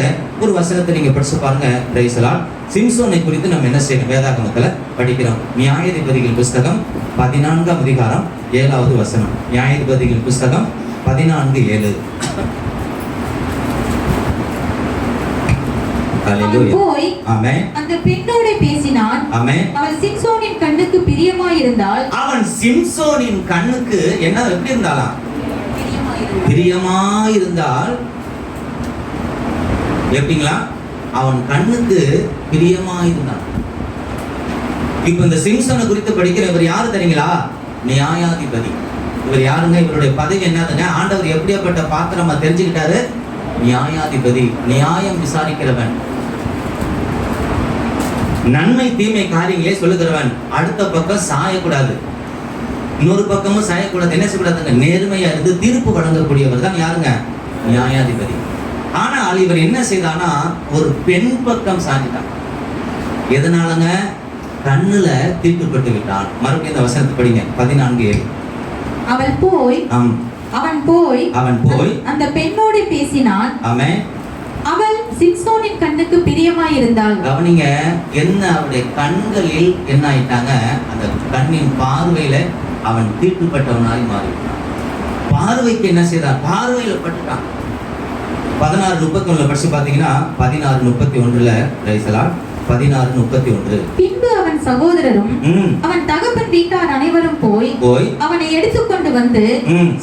ஒரு வசனத்தை நீங்க படிச்சு பாருங்க. Praise the Lord. சிம்சோனை குறித்து நம்ம என்ன செய்யணும்? வேதாகமத்துல படிக்கிறோம். நியாயாதிபதிகள் புஸ்தகம் 14ஆம் அதிகாரம் 7வது வசனம். நியாயாதிபதிகள் புஸ்தகம் 14:7. அவன் போய் ஆமென். அந்த பெண்ணோட பேசினான். ஆமென். அவள் சிம்சோனின் கண்ணுக்கு பிரியமாயிருந்தாள். அவன் சிம்சோனின் கண்ணுக்கு என்ன எப்படி இருந்தாளாம்? பிரியமாயிருந்தாள். எப்படிங்களா? அவன் கண்ணுக்கு பிரியமாயிருந்தான். இப்ப இந்த சிம்சோனை குறித்து படிக்கிற இவர் யாரு தெரியுங்களா? நியாயாதிபதி. இவர் யாருங்க? இவருடைய பதவி என்னதுங்க? ஆண்டவர் எப்படியாப்பட்ட பாத்திரமா தெரிஞ்சுக்கிட்டாரு? நியாயாதிபதி, நியாயம் விசாரிக்கிறவன், நன்மை தீமை காரியங்களே சொல்லுகிறவன். அடுத்த பக்கம் சாயக்கூடாது, இன்னொரு பக்கமும் சாயக்கூடாது. என்ன செய்யக்கூடாதுங்க? நேர்மையா இருந்து தீர்ப்பு வழங்கக்கூடியவர் தான் யாருங்க? நியாயாதிபதி. ஆனால் இவர் என்ன செய்தானா? ஒரு பெண் பக்கம் சாஞ்சிட்டான். எதனாலங்க? கண்ணுல தீட்டுப்பட்டு விட்டான். மறுபடியும் இந்த வசனத்தை படிங்க. 14:7. அவன் போய் அந்த பெண்ணோடு பேசினான். ஆமென். அவள் சிம்சோனின் கண்ணுக்கு பிரியமாயிருந்தாள். கவனிங்க, என்ன அவருடைய கண்களில் என்ன ஆயிட்டாங்க? அந்த கண்ணின் பார்வையில அவன் தீட்டுப்பட்டவனாய் மாறிவிட்டான். பார்வைக்கு என்ன செய்தான்? பார்வையில பட்டுட்டான். 16:31 படிச்சு பாத்தீங்கன்னா 16:31 ரைசலால் 16:31. பின்பு அவன் சகோதரரும் அவன் தகப்பன் வீட்டார் அனைவரும் போய் அவனை எடுத்துக்கொண்டு வந்து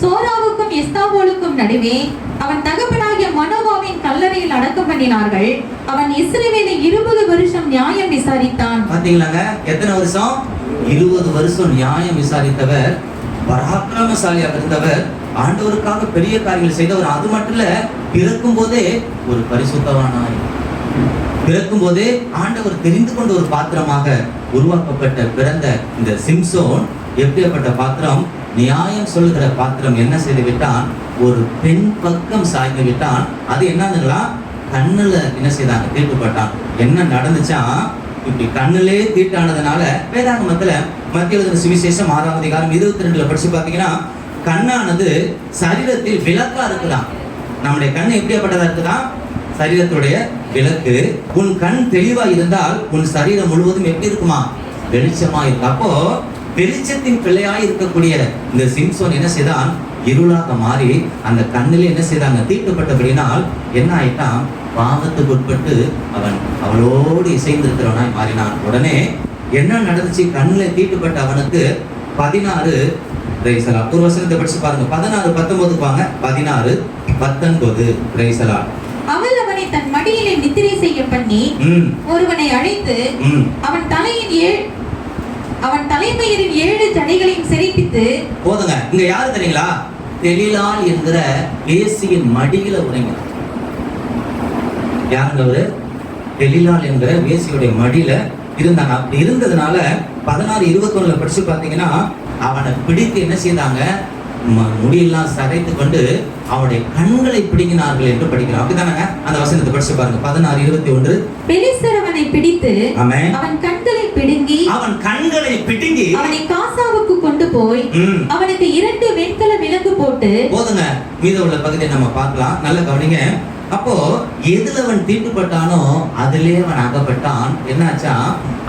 சோராவுக்கும் எஸ்தாவோலுக்கும் நடுவே அவன் தகப்பனாகிய மனோவாவின் கல்லறையில் அடக்கம் பண்ணினார்கள். அவன் இஸ்ரவேலை 20 வருஷம் நியாயம் விசாரித்தான். பாத்தீங்களாங்க? எத்தனை வருஷம்? 20 வருஷம் நியாயம் விசாரித்தவர், பராக்கிரமசாலியாக இருந்தவர், ஆண்டவருக்காக பெரிய காரியங்கள் செய்தவர். அது மட்டும் இல்ல, பிறக்கும் போதே ஒரு பரிசுத்தவானாய், பிறக்கும் போதே ஆண்டவர் தெரிந்து கொண்ட ஒரு பாத்திரமாக உருவாக்கப்பட்ட பிறந்த இந்த சிம்சோன் எப்படிப்பட்ட பாத்திரம்? நியாயம் சொல்லுகிற பாத்திரம். என்ன செய்து விட்டான்? ஒரு பெண் பக்கம் சாய்ந்து விட்டான். அது என்னதுங்களா? கண்ணுல என்ன செய்தாங்க? தீட்டுப்பட்டான். என்ன நடந்துச்சா? இப்படி கண்ணுலே தீட்டானதுனால வேதாகமத்துல மத்திய எழுதின சுவிசேஷம் 6ஆம் அதிகாரம் 22 படிச்சு பாத்தீங்கன்னா, கண்ணானது சரீரத்தில் விளக்கா இருக்குதான். நம்முடைய கண் எப்படியாப்பட்டதா இருக்குதான்? சரீரத்துடைய விளக்கு. உன் கண் தெளிவா இருந்தால் உன் சரீரம் முழுவதும் எப்படி இருக்குமா? வெளிச்சமா இருக்கு. அப்போ வெளிச்சத்தின் பிள்ளையாய் இருக்கக்கூடிய இந்த சிம்சோன் என்ன செய்தான்? இருளாக மாறி அந்த கண்ணில் என்ன செய்தாங்க? தீட்டுப்பட்டபடினால் என்ன ஆயிட்டான்? பாவத்துக்கு உட்பட்டு அவன் அவளோடு இசைந்திருக்கிறவனாய் மாறினான். உடனே என்ன நடந்துச்சு? கண்ணில் தீட்டுப்பட்ட அவனுக்கு 16 ஒரு வசனத்தை படிச்சு பாருங்க. 16:19 வாங்க. 16:19 பிரைசலா. அவள் அவனை தன் மடியிலே நித்திரை செய்ய பண்ணி ஒருவனை அழைத்து அவன் தலைமயிரின் 7 ஜடைகளையும் சிறைப்பித்து. போதுங்க, இங்க யாரு தெரியுங்களா? தெலிலாள் என்கிற வேசியின் மடியில உறங்கினார். யாருங்க அவரு? தெலிலாள் என்கிற வேசியுடைய மடியில இருந்தாங்க. அப்படி இருந்ததுனால 16:21 படிச்சு பாத்தீங்கன்னா, அவனை பிடித்து என்ன செய்தாங்க? முடியெல்லாம் சதைத்து கொண்டு அவனுடைய கண்களை பிடுங்கினார்கள் என்று படிக்கிறோம். அப்படிதானங்க? அந்த வசனத்தை படிச்சு பாருங்க. 16:21. பெலிஸ்தர் அவனை பிடித்து அவன் கண்களை பிடுங்கி அவனை காசாவுக்கு கொண்டு போய் அவனுக்கு 2 வெண்கல விலங்கு போட்டு. போதுங்க, மீத உள்ள பகுதியை நம்ம பார்க்கலாம். நல்ல கவனிங்க. அப்போ எதுல அவன் தீட்டுப்பட்டானோ அதிலே அவன் அகப்பட்டான். என்னாச்சா?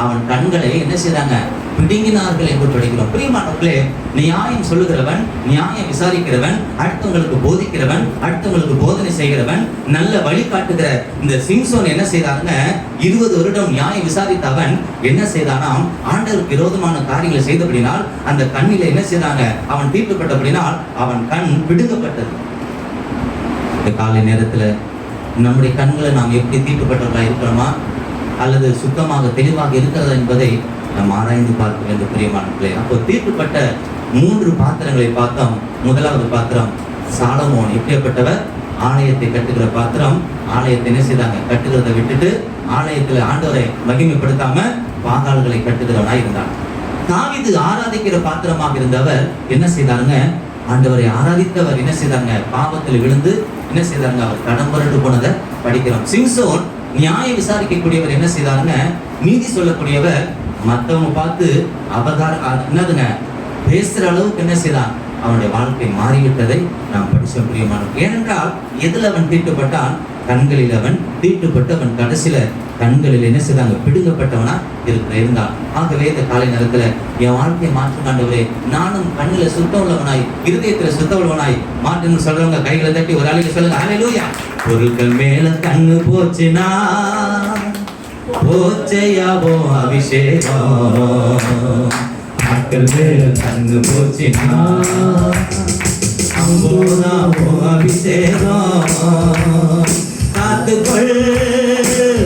அவன் கண்களை என்ன செய்தாங்க? பிடுங்கினார்கள் என்று படிக்கிறோம். பிரியமானவர்களே, நியாயம் சொல்லுகிறவன், நியாயம் விசாரிக்கிறவன், அடுத்தவங்களுக்கு போதிக்கிறவன், அடுத்தவங்களுக்கு போதனை செய்கிறவன், நல்ல வழி காட்டுகிற இந்த சிம்சோன் என்ன செய்தாங்க? 20 வருடம் நியாயம் விசாரித்த அவன் என்ன செய்தானாம்? ஆண்டவருக்கு விரோதமான காரியங்களை செய்தபடினால் அந்த கண்ணில என்ன செய்தாங்க? அவன் தீட்டுப்பட்டபடினால் அவன் கண் பிடுங்கப்பட்டது. இந்த காலை நேரத்துல நம்முடைய கண்களை நாம் எப்படி தீட்டுப்பட்டவர்களா இருக்கிறோமா அல்லது சுத்தமாக தெளிவாக இருக்கிறதா என்பதை நாம் ஆராய்ந்து பார்க்க வேண்டும். பிரியமானவர்களே, அப்போ தீட்டுப்பட்ட 3 பாத்திரங்களை பார்த்தோம். முதலாவது பாத்திரம் சாலமோன். எப்படிப்பட்டவர்? ஆலயத்தை கட்டுகிற பாத்திரம். ஆலயத்தை என்ன செய்தாங்க? கட்டுகிறதை விட்டுட்டு ஆலயத்துல ஆண்டவரை மகிமைப்படுத்தாம பாகால்களை கட்டுகிறவனாய் இருந்தான். தாவீது ஆராதிக்கிற பாத்திரமாக இருந்தவர் என்ன செய்தாருங்க? ஆண்டவரை ஆராதித்தவர் என்ன செய்தாங்க? பாவத்தில் விழுந்து என்ன செய்தாங்க? அவர் கடம்பரட்டு போனதை படிக்கிறோம். சிம்சோன் நியாயம் விசாரிக்கக்கூடியவர் என்ன செய்தாருங்க? நீதி சொல்லக்கூடியவர். மற்றவங்க பார்த்து என்னதுங்க பேசுற அளவுக்கு என்ன செய்தான்? அவனுடைய வாழ்க்கை மாறிவிட்டதை நாம் படிச்ச பிரியமானோம். ஏனென்றால் எதில் அவன் தீட்டுப்பட்டான்? கண்களில் அவன் தீட்டுப்பட்டு அவன் கடைசியில கண்களில் என்ன செய்தாங்க? பிடுங்கப்பட்டவனா இருந்தான். ஆகவே இந்த காலை நேரத்துல என் வாழ்க்கையை மாற்று காண்டவரே, நானும் கண்ணில சுத்தம் உள்ளவனாய், இருதயத்துல சுத்தம் உள்ளவனாய் மாற்றுன்னு சொல்றவங்க கைகளை தட்டி ஒரு ஆளுக்கு சொல்லுங்க, ஹல்லேலூயா. பொருட்கள் மேல கண்ணு போச்சுனா போச்சையாவோ அபிஷேகம், மக்கள் மேல கண்ணு போச்சுனா அம்போதாவோ அபிஷேகம். காத்துக்கொள்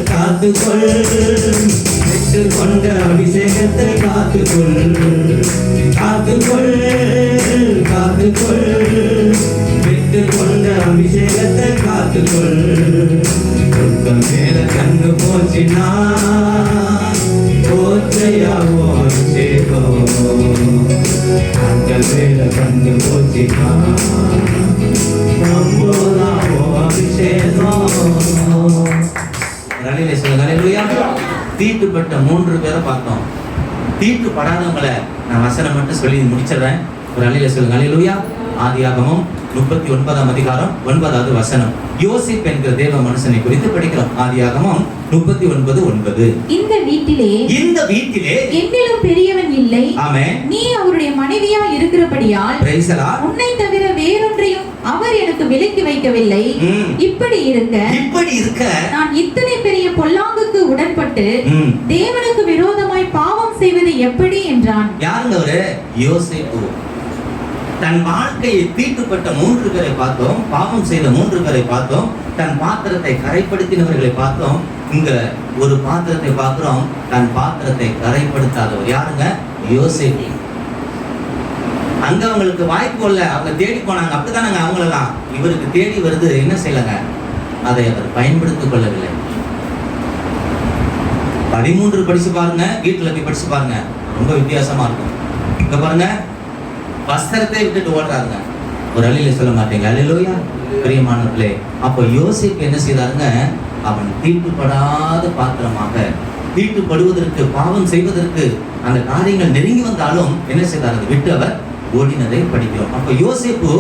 காத்துக்கொள், பெற்றுக் கொண்ட அபிஷேகத்தை காத்துக்கொள் காத்துக்கொள் காத்துக்கொள், பெற்றுக் கொண்ட அபிஷேகத்தை காத்துக்கொள். மேல கண்ணு போச்சுனா போச்சையாவோ அபிஷேகம், மக்கள் மேல கண்ணு போச்சுனா அம்போதாவோ அபிஷேகம். தீட்டுப்பட்ட 3 பேரை பார்த்தோம். தீட்டுப்படாதவங்களை நான் வசனம் மட்டும் சொல்லி முடிச்சிடுறேன். ஒரு அலையில சொல்லுங்க, ஹல்லேலூயா. ஆதியாகமம் 39ஆம் அதிகாரம் 9வது வசனம். யோசேப்பு என்கிற தேவ மனுஷனை குறித்து படிக்கிறோம். ஆதியாகமம் 39:9. இந்த வீட்டிலே என்னிலும் பெரியவன் இல்லை. ஆமென். நீ அவருடைய மனைவியா இருக்கிறபடியால் பிரைஸ் தி லார்ட், உன்னை தவிர வேறொன்றையும் அவர் எனக்கு விலக்கி வைக்கவில்லை. இப்படி இருக்க நான் இத்தனை பெரிய பொல்லாங்குக்கு உடன்பட்டு தேவனுக்கு விரோதமாய் பாவம் செய்வது எப்படி என்றான். யாருங்க அவரு? யோசேப்பு. தன் வாழ்க்கையை தீட்டுப்பட்ட 3 பேரை பார்த்தோம், பாவம் செய்த 3 பேரை பார்த்தோம், தன் பாத்திரத்தை கரைப்படுத்தினவர்களை பார்த்தோம். இங்க ஒரு பாத்திரத்தை பார்க்கிறோம், தன் பாத்திரத்தை கரைப்படுத்தாதவர். யாருங்க? யோசேப்பு. அங்க அவங்களுக்கு வாய்ப்பு இல்ல, அவங்க தேடி போனாங்க. அப்படித்தானங்க அவங்களெல்லாம். இவருக்கு தேடி வருது, என்ன செய்யலங்க? அதை அவர் பயன்படுத்திக் கொள்ளவில்லை. 13 படிச்சு பாருங்க, வீட்டுல போய் படிச்சு பாருங்க, ரொம்ப வித்தியாசமா இருக்கும். இங்க பாருங்க, வஸ்திரத்தை விட்டுட்டு ஓடுறாங்க. ஒரு அழில சொல்ல மாட்டீங்க, ஹல்லேலூயா. பிரியமானவர்களே, அப்போ யோசேப்பு என்ன செய்தாருங்க? அவன் தீட்டுப்படாத பாத்திரமாக, தீட்டுப்படுவதற்கு பாவம் செய்வதற்கு அந்த காரியங்கள் நெருங்கி வந்தாலும் என்ன செய்தார்? அதை விட்டு அவர் ஓடினதை படிக்கிறோம். அப்போ யோசேப்பு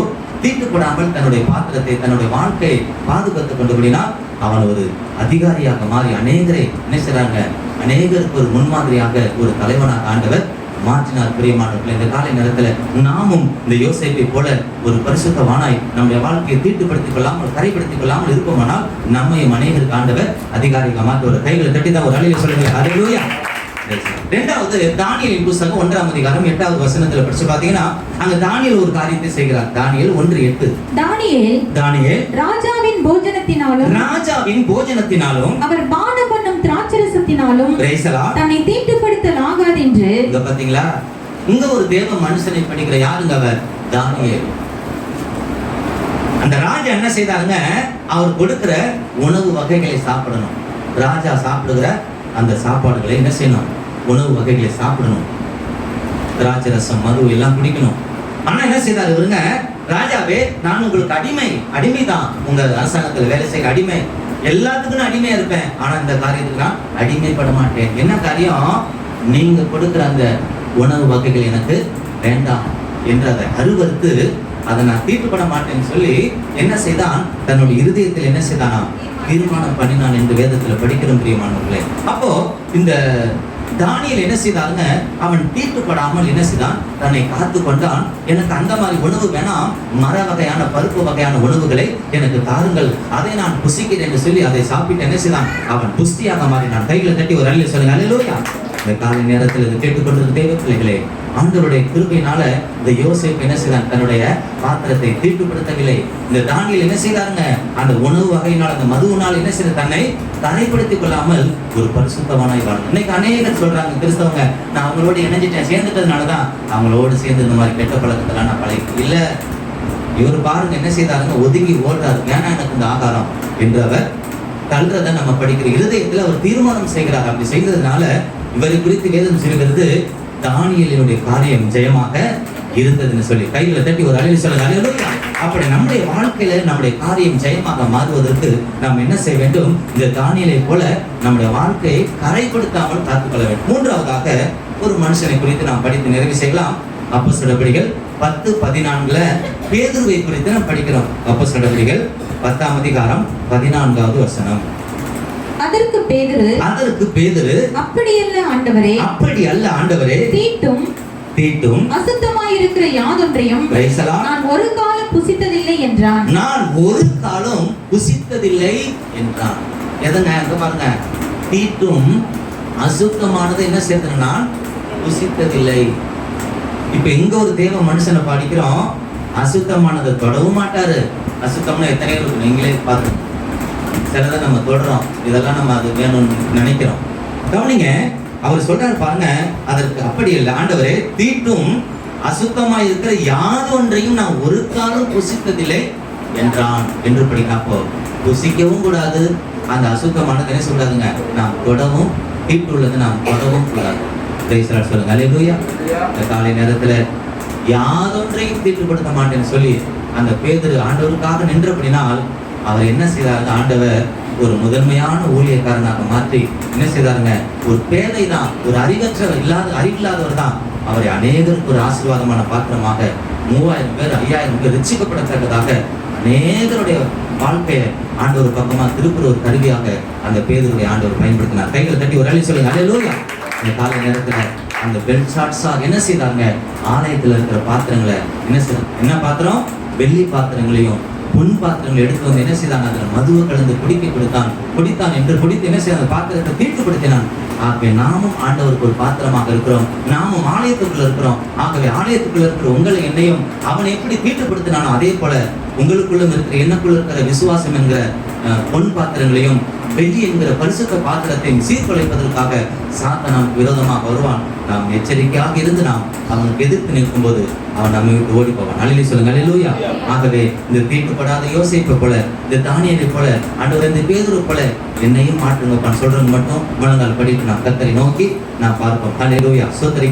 தீட்டுப்படாமல் தன்னுடைய பாத்திரத்தை, தன்னுடைய வாழ்க்கையை பாதுகாத்துக் கொண்டபடினா அவன் ஒரு அதிகாரியாக மாறி அநேகரை என்ன செய்றாங்க? அநேகருக்கு ஒரு முன்மாதிரியாக ஒரு தலைவனாக ஆண்டவர் மாற்றினார். பிரியமானவர்களே, இந்த காலை நேரத்துல நாமும் இந்த யோசேப்பை போல ஒரு பரிசுத்தவானாய் நம்முடைய வாழ்க்கையை தீட்டுப்படுத்திக் கொள்ளாமல், கரைப்படுத்திக் கொள்ளாமல் இருப்போமானால் நம்மையும் அநேகருக்கு ஆண்டவர் அதிகாரியாக மாற்ற. ஒரு கைகளை தட்டி தான் ஒரு அழிய சொல்லுங்க, ஹல்லேலூயா. இரண்டாவது தானியேலின் புத்தகம் 1ஆம் அதிகாரம் 8வது வசனத்துல படிச்சு பாத்தீங்கன்னா அங்க தானியேல் ஒரு காரியத்தை செய்கிறார். தானியேல் 1:8. தானியேல் ராஜாவின் போஜனத்தினாலும் அவர் பானம் பண்ணும் திராட்சரசத்தினாலும் தன்னை தீட்டுப்படுத்தலாகாது என்று. இங்க பாத்தீங்களா, இங்க ஒரு தேவ மனுஷனை படிக்கிற யாருங்க அவர்? தானியேல். அந்த ராஜா என்ன செய்தாருங்க, அவர் கொடுக்கிற உணவு வகைகளை சாப்பிடணும். ராஜா சாப்பிடுகிற அந்த சாப்பாடுகளை என்ன செய்யணும்? உணவு வகைகளை சாப்பிடணும். திராட்சை ரசம், மது எல்லாம் குடிக்கணும். ஆனா என்ன செய்தாரு இவருங்க, ராஜாவே நான் உங்களுக்கு அடிமைதான், உங்க அரசாங்கத்துல வேலை செய்ய அடிமை, எல்லாத்துக்கும் நான் அடிமையா இருப்பேன், ஆனா இந்த காரியத்துக்கு நான் அடிமைப்பட மாட்டேன். என்ன காரியம்? நீங்க கொடுக்கிற அந்த உணவு வகைகள் எனக்கு வேண்டாம் என்று அதை அருவறுத்து அதை நான் தீட்டுப்பட மாட்டேன்னு சொல்லி என்ன செய்தான்? தன்னுடைய இருதயத்தில் என்ன செய்தானா? தீர்மானம் பண்ணினான் என்று வேதத்துல படிக்கிறோம் பிரியமானவர்களே. அப்போ இந்த தானியேல் என்ன செய்தாருங்க, அவன் தீட்டுப்படாமல் என்ன செய்தான்? தன்னை காத்து கொண்டான். எனக்கு அந்த மாதிரி உணவு வேணாம், மர வகையான பருப்பு வகையான உணவுகளை எனக்கு தாருங்கள், அதை நான் புசிக்கிறேன் என்று சொல்லி அதை சாப்பிட்டு என்ன செய்தான்? அவன் புஷ்டியாக மாறினான். கைகளை தட்டி ஒரு அல்ல சொல்லுங்க, அல்லேலூயா. இந்த காலை நேரத்தில் இது கேட்டுக்கொண்டிருந்த தேவ பிள்ளைகளே, ஆண்டவருடைய கிருபையினால இந்த யோசேப்பு என்ன செய்தான்? தன்னுடைய பாத்திரத்தை தீட்டுப்படுத்தவில்லை. இந்த தானியேல் என்ன செய்தாருங்க, அந்த உணவு வகையினால் அந்த மதுவினால் என்ன செய்த? தன்னை தடைப்படுத்திக் கொள்ளாமல் ஒரு பரிசுத்தமானாய் வாழ்ந்தார். இன்னைக்கு அநேகர் சொல்றாங்க கிறிஸ்தவங்க, நான் அவங்களோட இணைஞ்சிட்டேன், சேர்ந்துட்டதுனாலதான் அவங்களோடு சேர்ந்து இந்த மாதிரி கெட்ட பழக்கத்தெல்லாம் நான் பழகி இல்ல. இவர் பாருங்க என்ன செய்தாருங்க, ஒதுங்கி ஓடுறாரு. ஏன்னா எனக்கு இந்த ஆகாரம் என்று அவர் தள்ளுறதை நம்ம படிக்கிற இருதயத்தில் அவர் தீர்மானம் செய்கிறார். அப்படி செய்ததுனால இவரை குறித்து வேதம் சொல்கிறது, தானியேலினுடைய காரியம் ஜெயமாக இருந்ததுன்னு சொல்லி. கைகளை தட்டி ஒரு அலையில் சொல்லுங்க, அல்லேலூயா. அப்படி நம்முடைய வாழ்க்கையில நம்முடைய காரியம் ஜெயமாக மாறுவதற்கு நாம் என்ன செய்ய வேண்டும்? இந்த தானியேலை போல நம்முடைய வாழ்க்கையை கரைப்படுத்தாமல் காத்துக்கொள்ள வேண்டும். மூன்றாவதாக ஒரு மனுஷனை குறித்து நாம் படித்து நிறைவு செய்யலாம். அப்போஸ்தலர் நடவடிக்கைகள் 10:14 பேதுருவை குறித்து நாம் படிக்கிறோம். அப்போஸ்தலர் நடவடிக்கைகள் 10ஆம் அதிகாரம் 14வது வசனம். அதற்கு பேதுரு அப்படி அல்ல ஆண்டவரே, தீட்டும் அசுத்தமாயிருக்கிற யாதொன்றையும் நான் ஒரு காலம் புசித்ததில்லை என்றான். எதங்க அங்க பாருங்க, தீட்டும் அசுத்தமானது என்ன சேர்த்து நான் புசித்ததில்லை. இப்ப எங்க ஒரு தேவ மனுஷனை படிக்கிறோம், அசுத்தமானதை தொடவும் மாட்டாரு. அசுத்தம்னா எத்தனை இருக்கு நீங்களே பார்த்து, சிலதை நம்ம தொடறோம், இதெல்லாம் நம்ம அது வேணும்னு நினைக்கிறோம். கவனிங்க, அவர் சொல்றாரு பாருங்க, அதற்கு அப்படி இல்லை. ஆண்டவரே, தீட்டும் அசுத்தமாய் இருக்கிற யாதொன்றையும் நான் ஒரு காலம் புசித்ததில்லை என்றான் என்று படிக்க. அப்போ புசிக்கவும் கூடாது, அந்த அசுத்தமானது என்ன சொல்றாதுங்க, நாம் தொடவும், தீட்டு உள்ளது நாம் தொடவும் கூடாது. சொல்லுங்க, அல்லேலூயா. இந்த காலை நேரத்துல யாதொன்றையும் தீட்டுப்படுத்த மாட்டேன்னு சொல்லி அந்த பேதுரு ஆண்டவருக்காக நின்றபடினால் அவர் என்ன செய்தாரு? ஆண்டவர் ஒரு முதன்மையான ஊழியக்காரனாக மாற்றி என்ன செய்தாருங்க, ஒரு பேதை தான், ஒரு அறிவில்லாதவர் தான், அவரை அநேகருக்கு ஒரு ஆசீர்வாதமான பாத்திரமாக 3000 பேர் 5000 பேர் ரட்சிக்கப்படத்தக்கதாக அநேகருடைய வாழ்க்கையை ஆண்டவர் பக்கமா திருப்புற ஒரு கருவியாக அந்த பேதுருடைய ஆண்டவர் பயன்படுத்தினார். கைகளை தட்டி ஒரு அழி சொல்லுங்க, அல்லேலூயா. இந்த கால நேரத்துல அந்த பெல்ஷாத்சார் என்ன செய்தாங்க, ஆலயத்துல இருக்கிற பாத்திரங்களை என்ன பாத்திரம், வெள்ளி பாத்திரங்களையும் பொன் பாத்திரங்களை எடுத்து வந்து என்ன செய்தாங்க, அதுல மதுவை கலந்து குடித்தான் என்று குடித்து என்ன செய்ய அந்த பாத்திரத்தை தீட்டுப்படுத்தினான். ஆகவே நாமும் ஆண்டவருக்கு ஒரு பாத்திரமாக இருக்கிறோம், நாமும் ஆலயத்துக்குள்ள இருக்கிறோம். ஆகவே ஆலயத்துக்குள்ள இருக்கிற உங்களை என்னையும் அவனை எப்படி தீட்டுப்படுத்தினானோ அதே போல உங்களுக்குள்ளும் இருக்கிற எனக்குள்ள இருக்கிற விசுவாசம் என்கிற பொன் பாத்திரங்களையும் வெள்ளி என்கிற பரிசுத்த பாத்திரத்தையும் சீர்குலைப்பதற்காக சாத்தான் விரோதமாக வருவான். நாம் எச்சரிக்கையாக இருந்து நாம் அவனுக்கு எதிர்த்து நிற்கும் போது அவன் நம்மை விட்டு ஓடி போவான். அல்லேலூயா சொல்லுங்க, அல்லேலூயா. ஆகவே இந்த தீட்டுப்படாத யோசேப்பை போல, இந்த தானியேலை போல, ஆண்டவர் இந்த பேதுரு போல என்னையும் மாற்றுங்கப்பான்னு சொல்றது மட்டும் முழங்கால் படிட்டு நாம் கர்த்தரை நோக்கி நாம் பார்ப்போம். அல்லேலூயா. சோதரிக்க